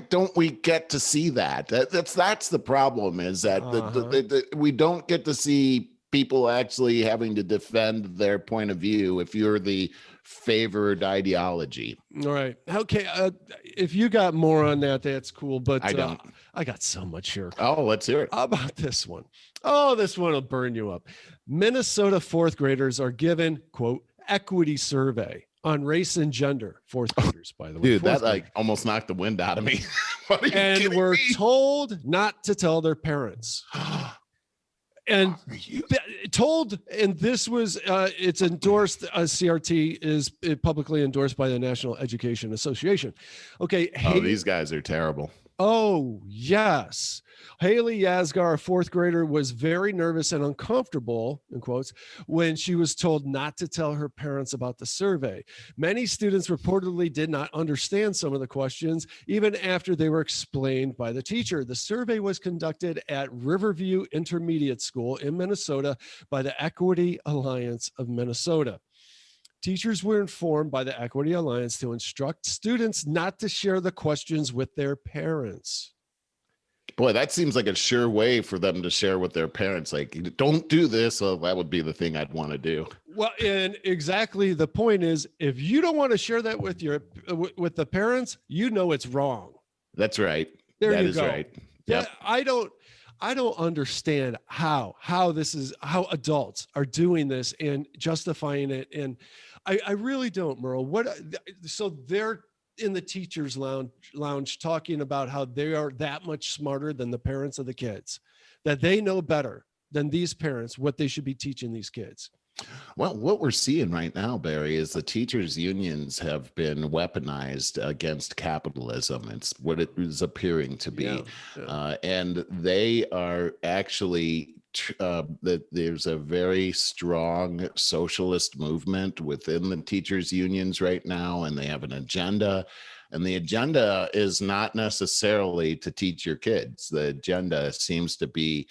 don't we get to see that? That's the problem, is that we don't get to see people actually having to defend their point of view if you're the favored ideology. All right. Okay. If you got more on that, that's cool. But I don't. I got so much here. Oh, let's hear it. How about this one? Oh, this one will burn you up. Minnesota fourth graders are given, quote, equity survey on race and gender. Fourth graders, by the way. Dude, that like almost knocked the wind out of me. What are you and we're told not to tell their parents. And told, and this was, it's endorsed, CRT is publicly endorsed by the National Education Association. Okay. These guys are terrible. Oh, yes. Haley Yasgar, a fourth grader, was very nervous and uncomfortable, in quotes, when she was told not to tell her parents about the survey. Many students reportedly did not understand some of the questions, even after they were explained by the teacher. The survey was conducted at Riverview Intermediate School in Minnesota by the Equity Alliance of Minnesota. Teachers were informed by the Equity Alliance to instruct students not to share the questions with their parents. Boy, that seems like a sure way for them to share with their parents. Like, don't do this. So that would be the thing I'd want to do. Well, and exactly the point is, if you don't want to share that with the parents, it's wrong. That's right. That is right. Yep. I don't understand how adults are doing this and justifying it. And I really don't, Merle. So they're in the teachers lounge talking about how they are that much smarter than the parents of the kids, that they know better than these parents what they should be teaching these kids. Well, what we're seeing right now, Barry, is the teachers' unions have been weaponized against capitalism. It's what it is appearing to be. Yeah. And they are actually, there's a very strong socialist movement within the teachers' unions right now, and they have an agenda. And the agenda is not necessarily to teach your kids. The agenda seems to be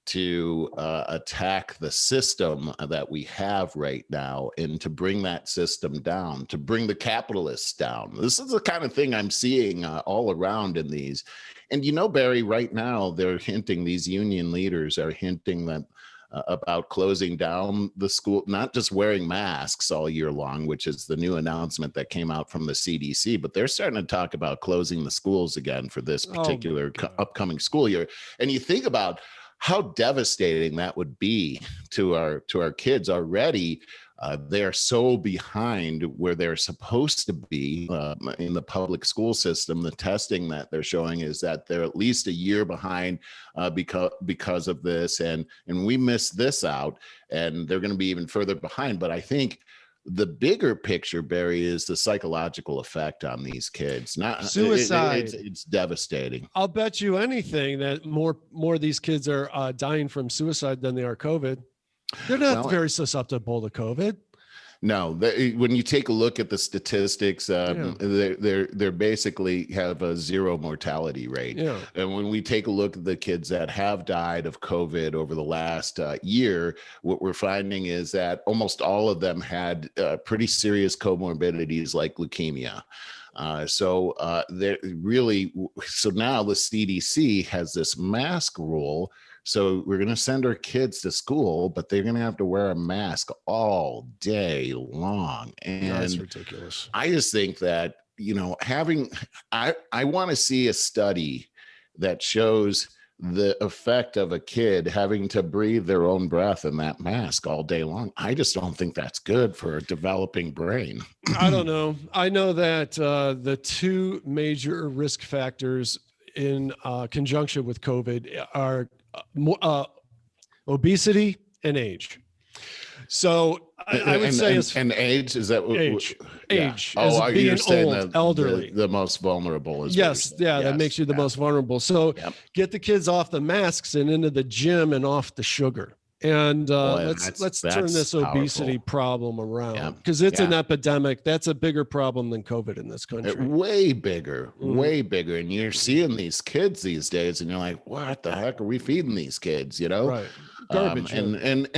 to attack the system that we have right now and to bring that system down, to bring the capitalists down. This is the kind of thing I'm seeing all around in these. And Barry, right now these union leaders are hinting that about closing down the school, not just wearing masks all year long, which is the new announcement that came out from the CDC, but they're starting to talk about closing the schools again for this particular upcoming school year. And you think about how devastating that would be to our kids already. They're so behind where they're supposed to be in the public school system. The testing that they're showing is that they're at least a year behind because of this, and we miss this out, and they're going to be even further behind. But I think the bigger picture, Barry, is the psychological effect on these kids. Not suicide. It's devastating. I'll bet you anything that more of these kids are dying from suicide than they are COVID. They're not very susceptible to COVID. No, when you take a look at the statistics, they're basically have a zero mortality rate. Yeah. And when we take a look at the kids that have died of COVID over the last year, what we're finding is that almost all of them had pretty serious comorbidities like leukemia. So now the CDC has this mask rule So we're going to send our kids to school, but they're going to have to wear a mask all day long. And that's ridiculous. I just think that, I want to see a study that shows the effect of a kid having to breathe their own breath in that mask all day long. I just don't think that's good for a developing brain. I don't know. I know that the two major risk factors in conjunction with COVID are obesity and age. So I would say, and age, is that age? Yeah. Age. Oh, being you're saying old, elderly, the most vulnerable is. Yes, yeah, that makes you the most vulnerable. So get the kids off the masks and into the gym and off the sugar. And let's turn this obesity problem around, because it's an epidemic. That's a bigger problem than COVID in this country. Way bigger, way bigger. And you're seeing these kids these days, and you're like, what the heck are we feeding these kids? Right. Garbage. And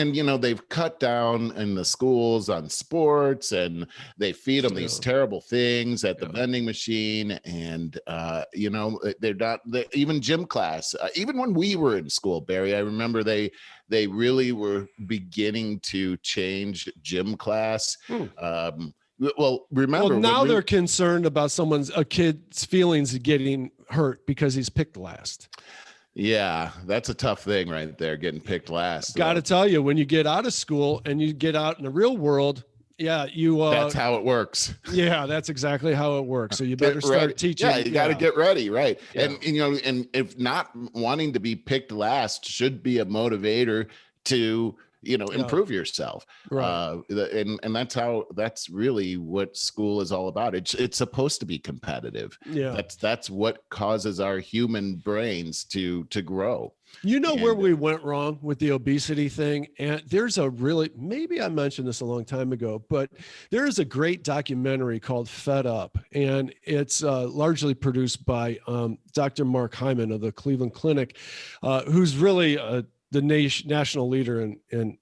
they've cut down in the schools on sports, and they feed them these terrible things at the vending machine. And they're not even gym class. Even when we were in school, Barry, I remember they really were beginning to change gym class. Now they're concerned about a kid's feelings getting hurt because he's picked last. Yeah, that's a tough thing right there, getting picked last. Got to tell you, when you get out of school and you get out in the real world, that's how it works. Yeah, that's exactly how it works. So you better start teaching. Yeah, you got to get ready, right? Yeah. And if not wanting to be picked last should be a motivator to improve yourself, right? And that's really what school is all about. It's supposed to be competitive. Yeah, that's what causes our human brains to grow. Where we went wrong with the obesity thing, and there's maybe I mentioned this a long time ago, but there is a great documentary called Fed Up, and it's largely produced by Dr. Mark Hyman of the Cleveland Clinic, who's really the national leader in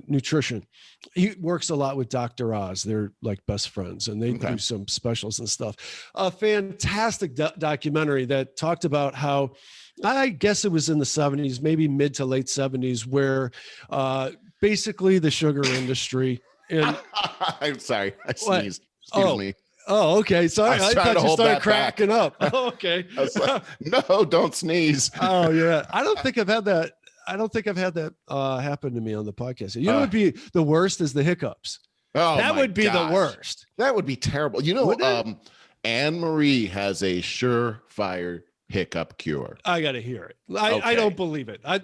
nutrition. He works a lot with Dr. Oz. They're like best friends, and they do some specials and stuff. A fantastic documentary that talked about how, I guess it was in the 70s, maybe mid to late 70s, where basically the sugar industry. And I'm sorry, I sneezed. Excuse me. Oh, okay. Sorry, I thought you started cracking up. Oh, okay. I was like, no, don't sneeze. Oh, yeah. I don't think I've had that happen to me on the podcast. What would be the worst is the hiccups. Oh, that would be the worst. That would be terrible. Anne Marie has a surefire hiccup cure. I got to hear it. I don't believe it. I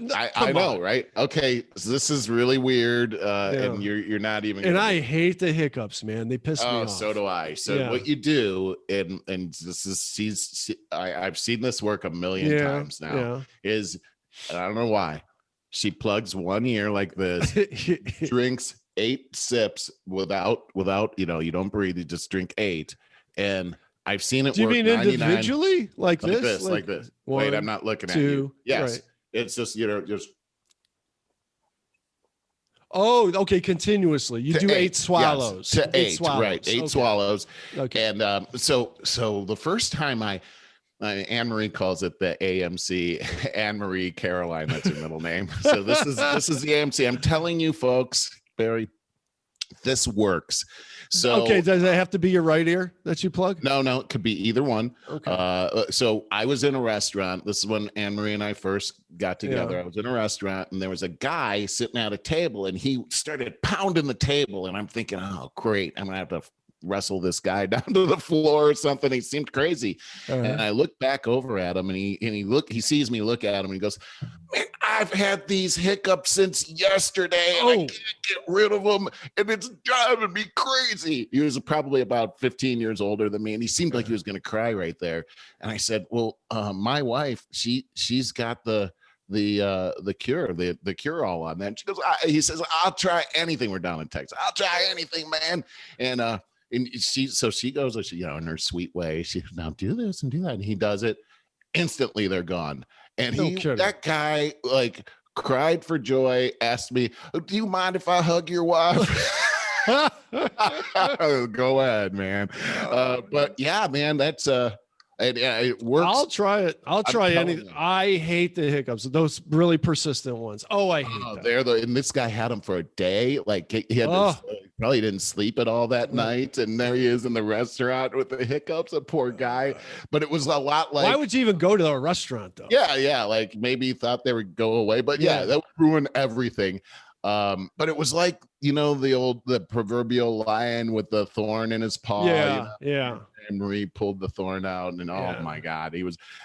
know, right? Okay, so this is really weird, and you're not even. And I hate the hiccups, man. They piss me off. So do I. So what you do, and this is I've seen this work a million times now. Is, I don't know why, she plugs one ear like this, drinks 8 sips without you don't breathe, you just drink 8, and I've seen it. Do you work mean individually, like this? Like this. Wait, I'm not looking at you. Yes, right. It's just just. Oh, okay. Continuously, you do 8 swallows. Yes, to 8 swallows. Right? 8 swallows. Okay. And so the first time Anne Marie calls it the AMC, Anne Marie Caroline. That's her middle name. So this is the AMC. I'm telling you, folks, Barry, this works. So okay, does it have to be your right ear that you plug? No, it could be either one. Okay. So I was in a restaurant. This is when Anne Marie and I first got together. I was in a restaurant, and there was a guy sitting at a table, and he started pounding the table, and I'm thinking, oh, great, I'm gonna have to wrestle this guy down to the floor or something. He seemed crazy. And I look back over at him, and he sees me look at him, and he goes, man, I've had these hiccups since yesterday, and I can't get rid of them, and it's driving me crazy. He was probably about 15 years older than me, and he seemed like he was going to cry right there. And I said, well, my wife, she's got the cure, the cure all on that. And she goes, he says, I'll try anything. We're down in Texas. I'll try anything, man. And she goes, in her sweet way, she now do this and do that. And he does it. Instantly, they're gone. And that guy like cried for joy, asked me, do you mind if I hug your wife? Go ahead, man. But yeah, man, that's And it works. I'll try it. I'll try anything. You. I hate the hiccups, those really persistent ones. Oh, I hate them. And this guy had them for a day. Like he had probably didn't sleep at all that night, and there he is in the restaurant with the hiccups. A poor guy. But it was a lot like. Why would you even go to a restaurant though? Yeah. Like maybe he thought they would go away, but that would ruin everything. But it was like, the proverbial lion with the thorn in his paw. Yeah. And Marie pulled the thorn out, and oh my God,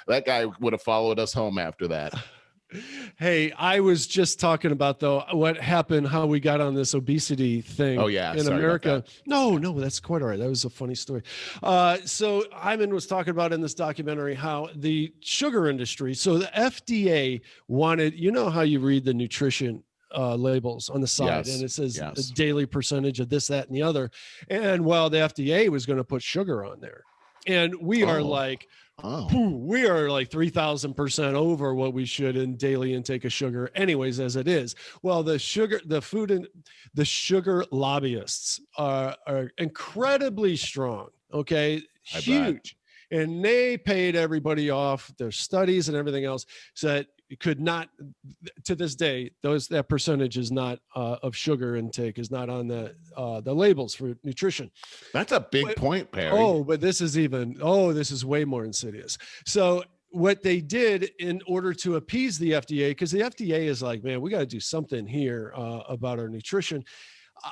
that guy would have followed us home after that. Hey, I was just talking about though what happened, how we got on this obesity thing. In America. No, that's quite all right. That was a funny story. So Hyman was talking about in this documentary how the sugar industry. So the FDA wanted, how you read the nutrition labels on the side, and it says a daily percentage of this, that, and the other. And the FDA was going to put sugar on there, and we are like, we are like 3,000% over what we should in daily intake of sugar anyways, as it is. Well, the sugar lobbyists are incredibly strong. Okay. Huge. And they paid everybody off their studies and everything else, so that it could not, to this day, that percentage is not of sugar intake is not on the labels for nutrition. That's a big point, Perry. But this is way more insidious. So what they did in order to appease the FDA, because the FDA is like, man, we got to do something here about our nutrition.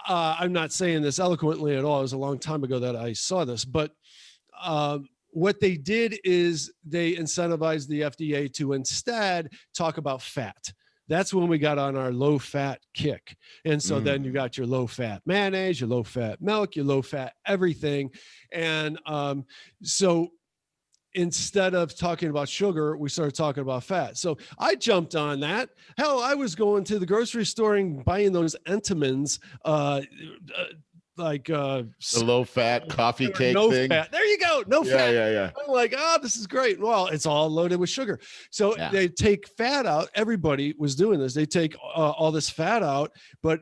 I'm not saying this eloquently at all. It was a long time ago that I saw this, but what they did is they incentivized the FDA to instead talk about fat. That's when we got on our low fat kick. And so then you got your low fat mayonnaise, your low fat milk, your low fat everything. And so instead of talking about sugar, we started talking about fat. So I jumped on that. Hell, I was going to the grocery store and buying those Entenmann's, the low fat coffee cake thing. Fat. There you go. No fat. Yeah. I'm like, this is great. Well, it's all loaded with sugar. So they take fat out. Everybody was doing this. They take all this fat out, but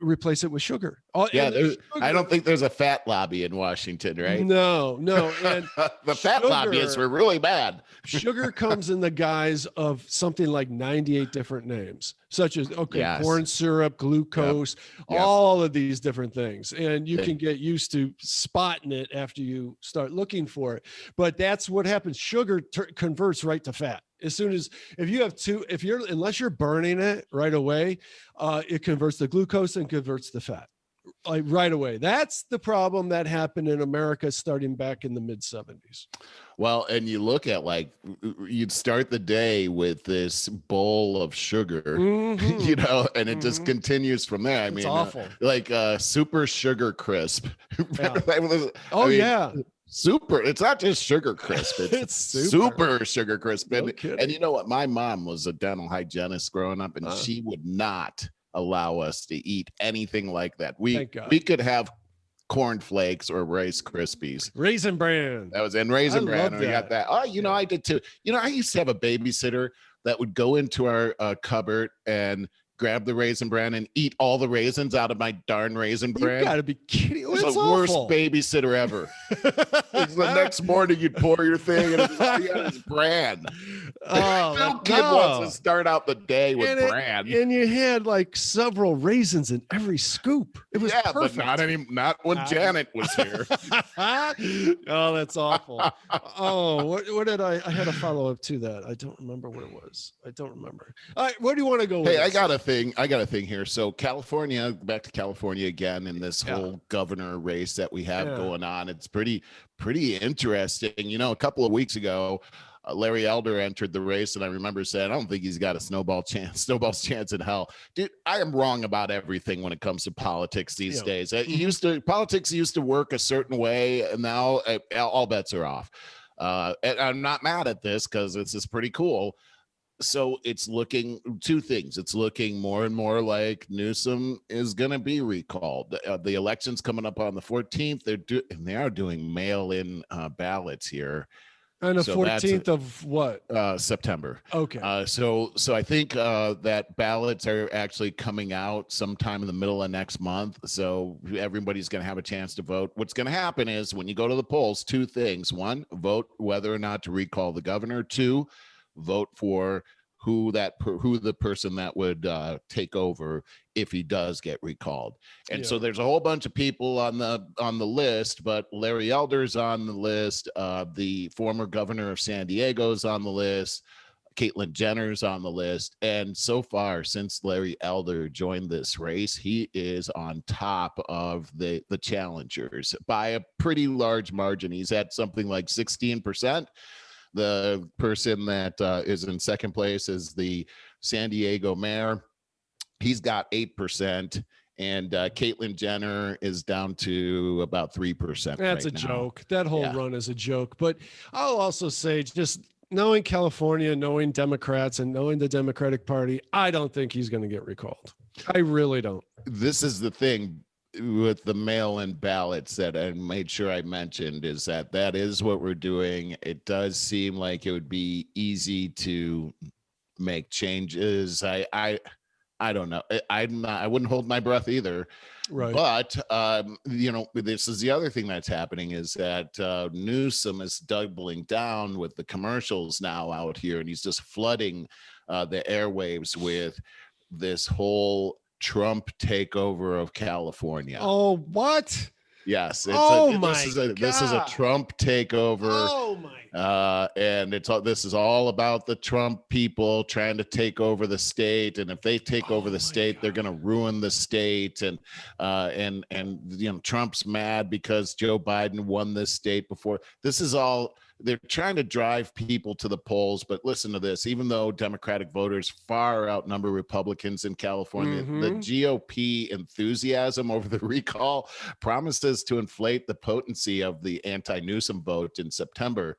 replace it with sugar. I don't think there's a fat lobby in Washington, right? No. And the fat lobbyists were really bad. Sugar comes in the guise of something like 98 different names, such as corn syrup, glucose, all of these different things. And you can get used to spotting it after you start looking for it. But that's what happens. Sugar converts right to fat. As soon as, unless you're burning it right away, it converts the glucose and converts the fat like right away. That's the problem that happened in America starting back in the mid 70s. Well, and you look at you'd start the day with this bowl of sugar, and it just continues from there. I mean, awful. Super sugar crisp. Yeah. Super. It's not just sugar crisp. It's super sugar crisp. And you know what? My mom was a dental hygienist growing up, and she would not allow us to eat anything like that. We could have corn flakes or Rice Krispies. Raisin Bran. That was in Raisin Bran. We got that. I did too. I used to have a babysitter that would go into our cupboard and grab the Raisin Bran and eat all the raisins out of my darn Raisin Bran. You gotta be kidding. It was the worst babysitter ever. The next morning you'd pour your thing and it's bran. No kid wants to start out the day with bran. And you had several raisins in every scoop. It was perfect. But not when Janet was here. Oh, that's awful. What did I had a follow-up to that. I don't remember what it was. I don't remember. All right, where do you want to go with this? I got a thing here. So back to California again in this whole governor race that we have going on. It's pretty interesting. A couple of weeks ago, Larry Elder entered the race, and I remember saying, I don't think he's got a snowball's chance in hell. Dude, I am wrong about everything when it comes to politics these days. Politics used to work a certain way, and now all bets are off. And I'm not mad at this because this is pretty cool. So it's looking two things. It's looking more and more like Newsom is going to be recalled. The election's coming up on the 14th. They are doing mail-in ballots here. And the So 14th of what? September. Okay. So I think that ballots are actually coming out sometime in the middle of next month. So everybody's going to have a chance to vote. What's going to happen is when you go to the polls, two things: one, vote whether or not to recall the governor; two, vote for who the person that would take over if he does get recalled. And so there's a whole bunch of people on the list, but Larry Elder's on the list. The former governor of San Diego's on the list. Caitlyn Jenner's on the list. And so far, since Larry Elder joined this race, he is on top of the challengers by a pretty large margin. He's at something like 16%. The person that is in second place is the San Diego mayor. He's got 8%, and Caitlyn Jenner is down to about 3%. That's a joke. That whole run is a joke. But I'll also say, just knowing California, knowing Democrats, and knowing the Democratic Party, I don't think he's going to get recalled. I really don't. This is the thing with the mail-in ballots that I made sure I mentioned, is that is what we're doing. It does seem like it would be easy to make changes. I don't know. I wouldn't hold my breath either. Right. But this is the other thing that's happening, is that Newsom is doubling down with the commercials now out here, and he's just flooding the airwaves with this whole Trump takeover of California. Oh, what? Yes. This is a Trump takeover. Oh my. And this is all about the Trump people trying to take over the state. And if they take over the state, they're going to ruin the state. And Trump's mad because Joe Biden won this state before. This is all. They're trying to drive people to the polls, but listen to this. Even though Democratic voters far outnumber Republicans in California, the GOP enthusiasm over the recall promises to inflate the potency of the anti-Newsom vote in September.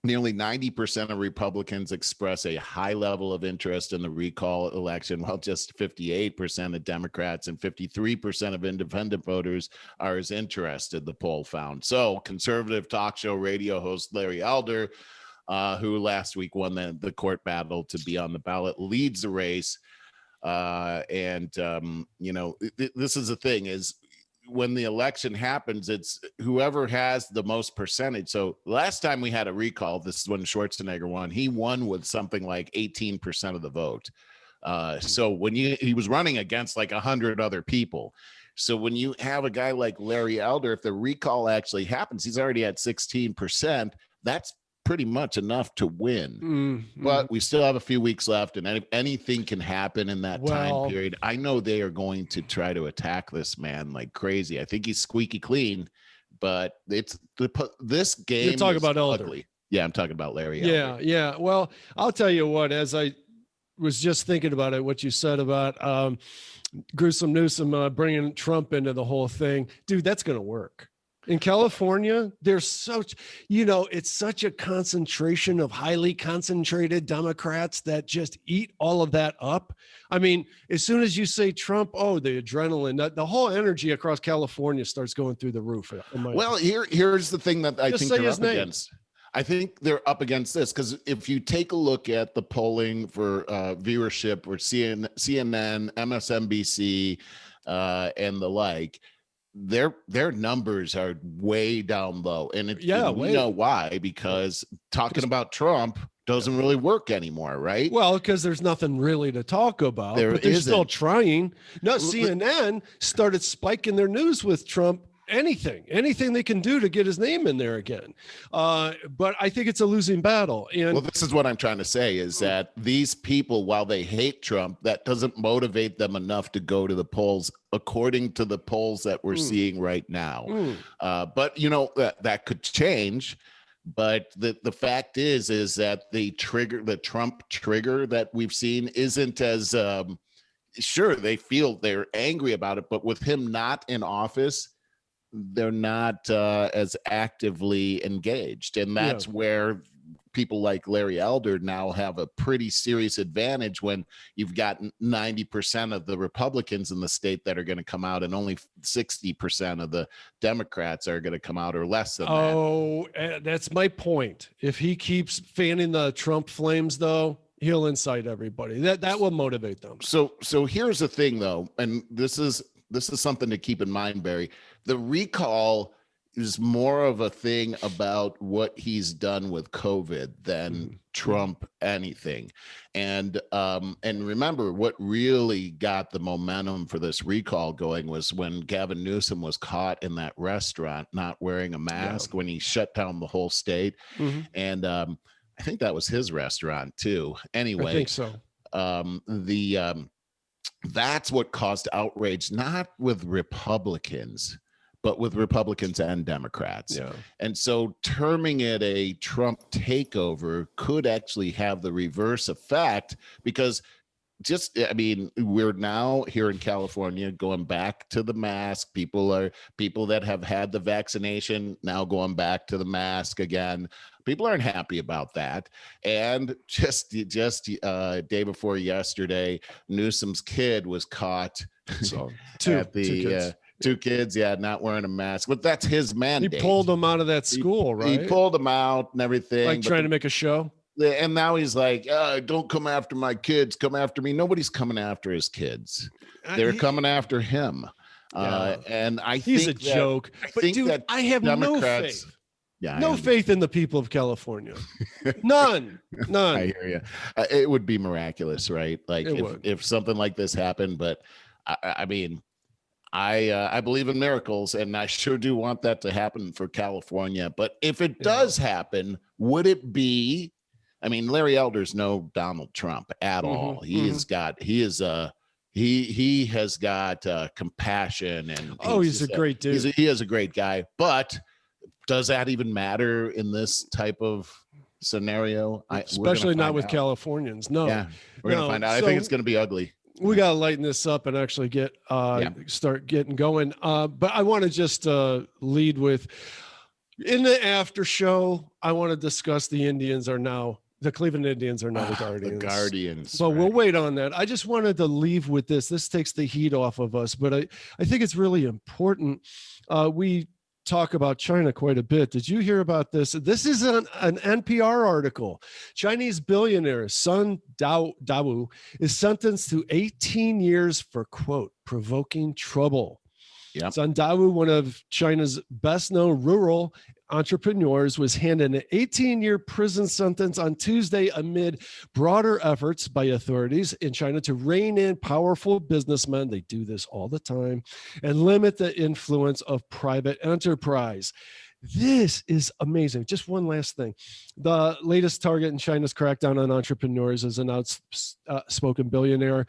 Nearly 90% of Republicans express a high level of interest in the recall election, while just 58% of Democrats and 53% of independent voters are as interested, the poll found. So conservative talk show radio host Larry Elder, who last week won the court battle to be on the ballot, leads the race. This is the thing, is when the election happens, it's whoever has the most percentage. So last time we had a recall, this is when Schwarzenegger won. He won with something like 18% of the vote. So when he was running against like 100 other people. So when you have a guy like Larry Elder, if the recall actually happens, he's already at 16%. That's pretty much enough to win. But we still have a few weeks left, and anything can happen in that time period. I know they are going to try to attack this man like crazy. I think he's squeaky clean, but this game. You're talking about Elder. Ugly. Yeah, I'm talking about Larry Elder. Yeah. Well, I'll tell you what, as I was just thinking about it, what you said about gruesome Newsom bringing Trump into the whole thing, dude, that's going to work. In California, there's it's such a concentration of highly concentrated Democrats that just eat all of that up. I mean, as soon as you say Trump, the adrenaline, the whole energy across California starts going through the roof. Well, here's the thing that I think they're up against. I think they're up against this because if you take a look at the polling for viewership for CNN, MSNBC, and the like, their numbers are way down low, and we know why, because talking about Trump doesn't really work anymore, right? Well, because there's nothing really to talk about, but they're still trying. No, CNN started spiking their news with Trump. Anything they can do to get his name in there again. But I think it's a losing battle. And this is what I'm trying to say, is that these people, while they hate Trump, that doesn't motivate them enough to go to the polls, according to the polls that we're seeing right now. But that could change. But the fact is that the Trump trigger that we've seen isn't as sure, they're angry about it, but with him not in office, they're not as actively engaged. And that's where people like Larry Elder now have a pretty serious advantage when you've got 90% of the Republicans in the state that are going to come out and only 60% of the Democrats are going to come out, or less than that. Oh, that's my point. If he keeps fanning the Trump flames, though, he'll incite everybody. That will motivate them. So here's the thing, though, and this is something to keep in mind, Barry. The recall is more of a thing about what he's done with COVID than Trump anything. And remember, what really got the momentum for this recall going was when Gavin Newsom was caught in that restaurant not wearing a mask when he shut down the whole state. And I think that was his restaurant too. Anyway, I think so. That's what caused outrage, not with Republicans, but with Republicans and Democrats. Yeah. And so terming it a Trump takeover could actually have the reverse effect, because we're now here in California going back to the mask. People that have had the vaccination now going back to the mask again. People aren't happy about that. And just day before yesterday, Newsom's kid was caught. So Two kids, not wearing a mask, but that's his mandate. He pulled them out of that school, right? He pulled them out and everything, like trying to make a show. And now he's like, don't come after my kids, come after me. Nobody's coming after his kids. They're coming after him. And I he's think a joke. But dude, I have no faith. No faith in the people of California. None. I hear you. It would be miraculous, right? Like if something like this happened, but I mean, I believe in miracles, and I sure do want that to happen for California. But if it does happen, would it be? I mean, Larry Elder's no Donald Trump at all. He has got compassion, and he's a great dude. He is a great guy. But does that even matter in this type of scenario? Especially not with Californians. No. Yeah, we're gonna find out. I think it's gonna be ugly. We got to lighten this up and actually start getting going. But I want to just lead with, in the after show, I want to discuss the Cleveland Indians are now the Guardians. The Guardians. So we'll wait on that. I just wanted to leave with this. This takes the heat off of us, but I think it's really important. We talk about China quite a bit. Did you hear about this? This is an NPR article. Chinese billionaire Sun Dawu is sentenced to 18 years for, quote, provoking trouble. Yep. Sun Dawu, one of China's best-known rural entrepreneurs, was handed an 18-year prison sentence on Tuesday amid broader efforts by authorities in China to rein in powerful businessmen. They do this all the time, and limit the influence of private enterprise. This is amazing. Just one last thing. The latest target in China's crackdown on entrepreneurs is an outspoken billionaire,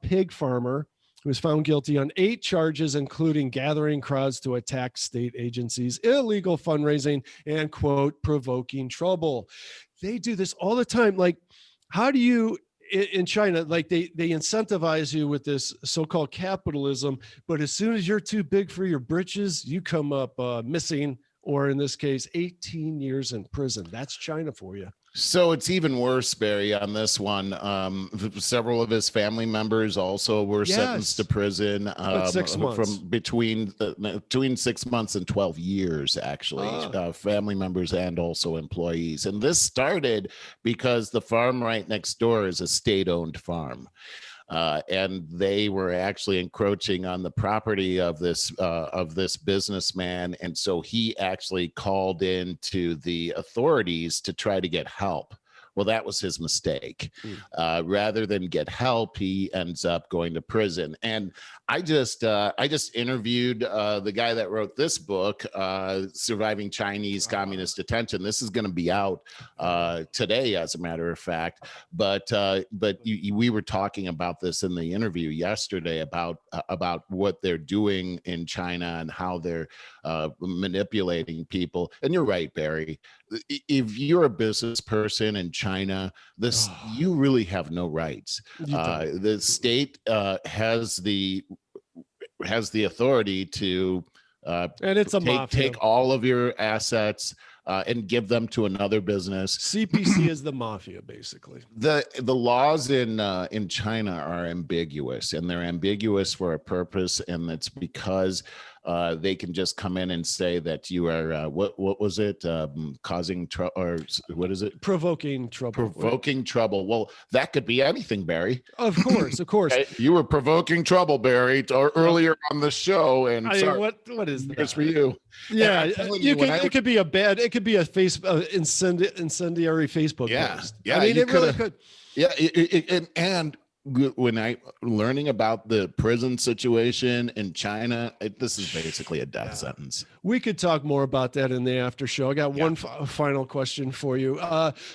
pig farmer, who was found guilty on 8 charges, including gathering crowds to attack state agencies, illegal fundraising, and, quote, provoking trouble. They do this all the time. Like, how do you, in China, like they incentivize you with this so-called capitalism, but as soon as you're too big for your britches, you come up missing, or in this case, 18 years in prison. That's China for you. So it's even worse, Barry, on this one. Several of his family members also were sentenced to prison 6 months. From between 6 months and 12 years, actually, family members and also employees. And this started because the farm right next door is a state-owned farm. And they were actually encroaching on the property of this businessman, and so he actually called in to the authorities to try to get help. Well, that was his mistake. Rather than get help, he ends up going to prison. And I just interviewed the guy that wrote this book, Surviving Chinese Communist Detention. This is going to be out today, as a matter of fact. But we were talking about this in the interview yesterday about what they're doing in China and how they're manipulating people. And you're right, Barry. If you're a business person in China, you really have no rights. The state has the authority to and it's take all of your assets, and give them to another business. CPC is the mafia, basically. The laws in China are ambiguous, and they're ambiguous for a purpose, and it's because they can just come in and say that you are what was it, causing trouble, or what is it, provoking trouble. Provoking trouble. Well, that could be anything, Barry. Of course. Okay? You were provoking trouble, Barry, earlier on the show, and sorry, what is that? It's for you. Yeah, it could be a incendiary Facebook post. Yeah, I mean, it really could. Yeah, and when I learning about the prison situation in China, this is basically a death sentence. We could talk more about that in the after show. I got one final question for you.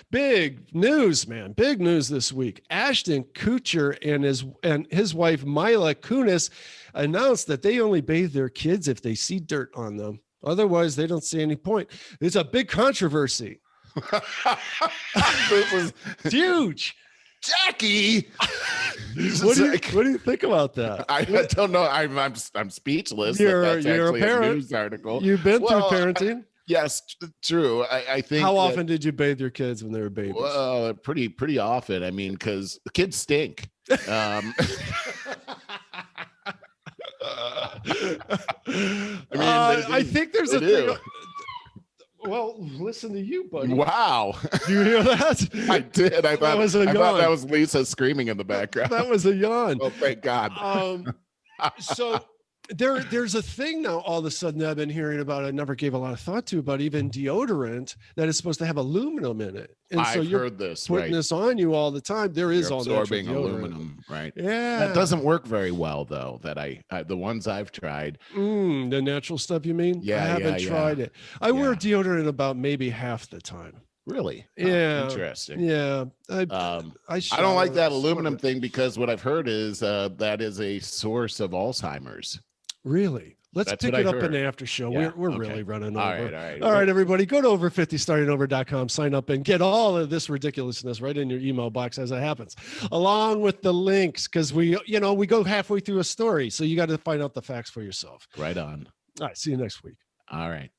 Big news, man. Big news this week. Ashton Kutcher and his wife Mila Kunis announced that they only bathe their kids if they see dirt on them. Otherwise, they don't see any point. It's a big controversy. It's huge. Jackie, what do you think about that? I don't know. I'm speechless. You're a parent. News article. You've been through parenting. Yes, true. I think. How often did you bathe your kids when they were babies? Well, pretty often. I mean, because the kids stink. I think there's a thing. Well, listen to you, buddy. Wow. Do you hear that? I did. I thought that was Lisa screaming in the background. That was a yawn. Oh, thank God. So there's a thing now all of a sudden that I've been hearing about. I never gave a lot of thought to, but even deodorant that is supposed to have aluminum in it. And so I've heard this. Putting this on you all the time. There is all absorbing aluminum, right? Yeah. That doesn't work very well though. That the ones I've tried. The natural stuff, you mean? Yeah. I haven't tried it. I wear deodorant about maybe half the time. Really? Yeah. Interesting. Yeah. I don't like that aluminum thing because what I've heard is that is a source of Alzheimer's. Really? Let's pick it up in the after show. Yeah. We're really running over. All right, everybody, go to over50startingover.com, sign up and get all of this ridiculousness right in your email box as it happens, along with the links, because we go halfway through a story. So you got to find out the facts for yourself. Right on. All right. See you next week. All right.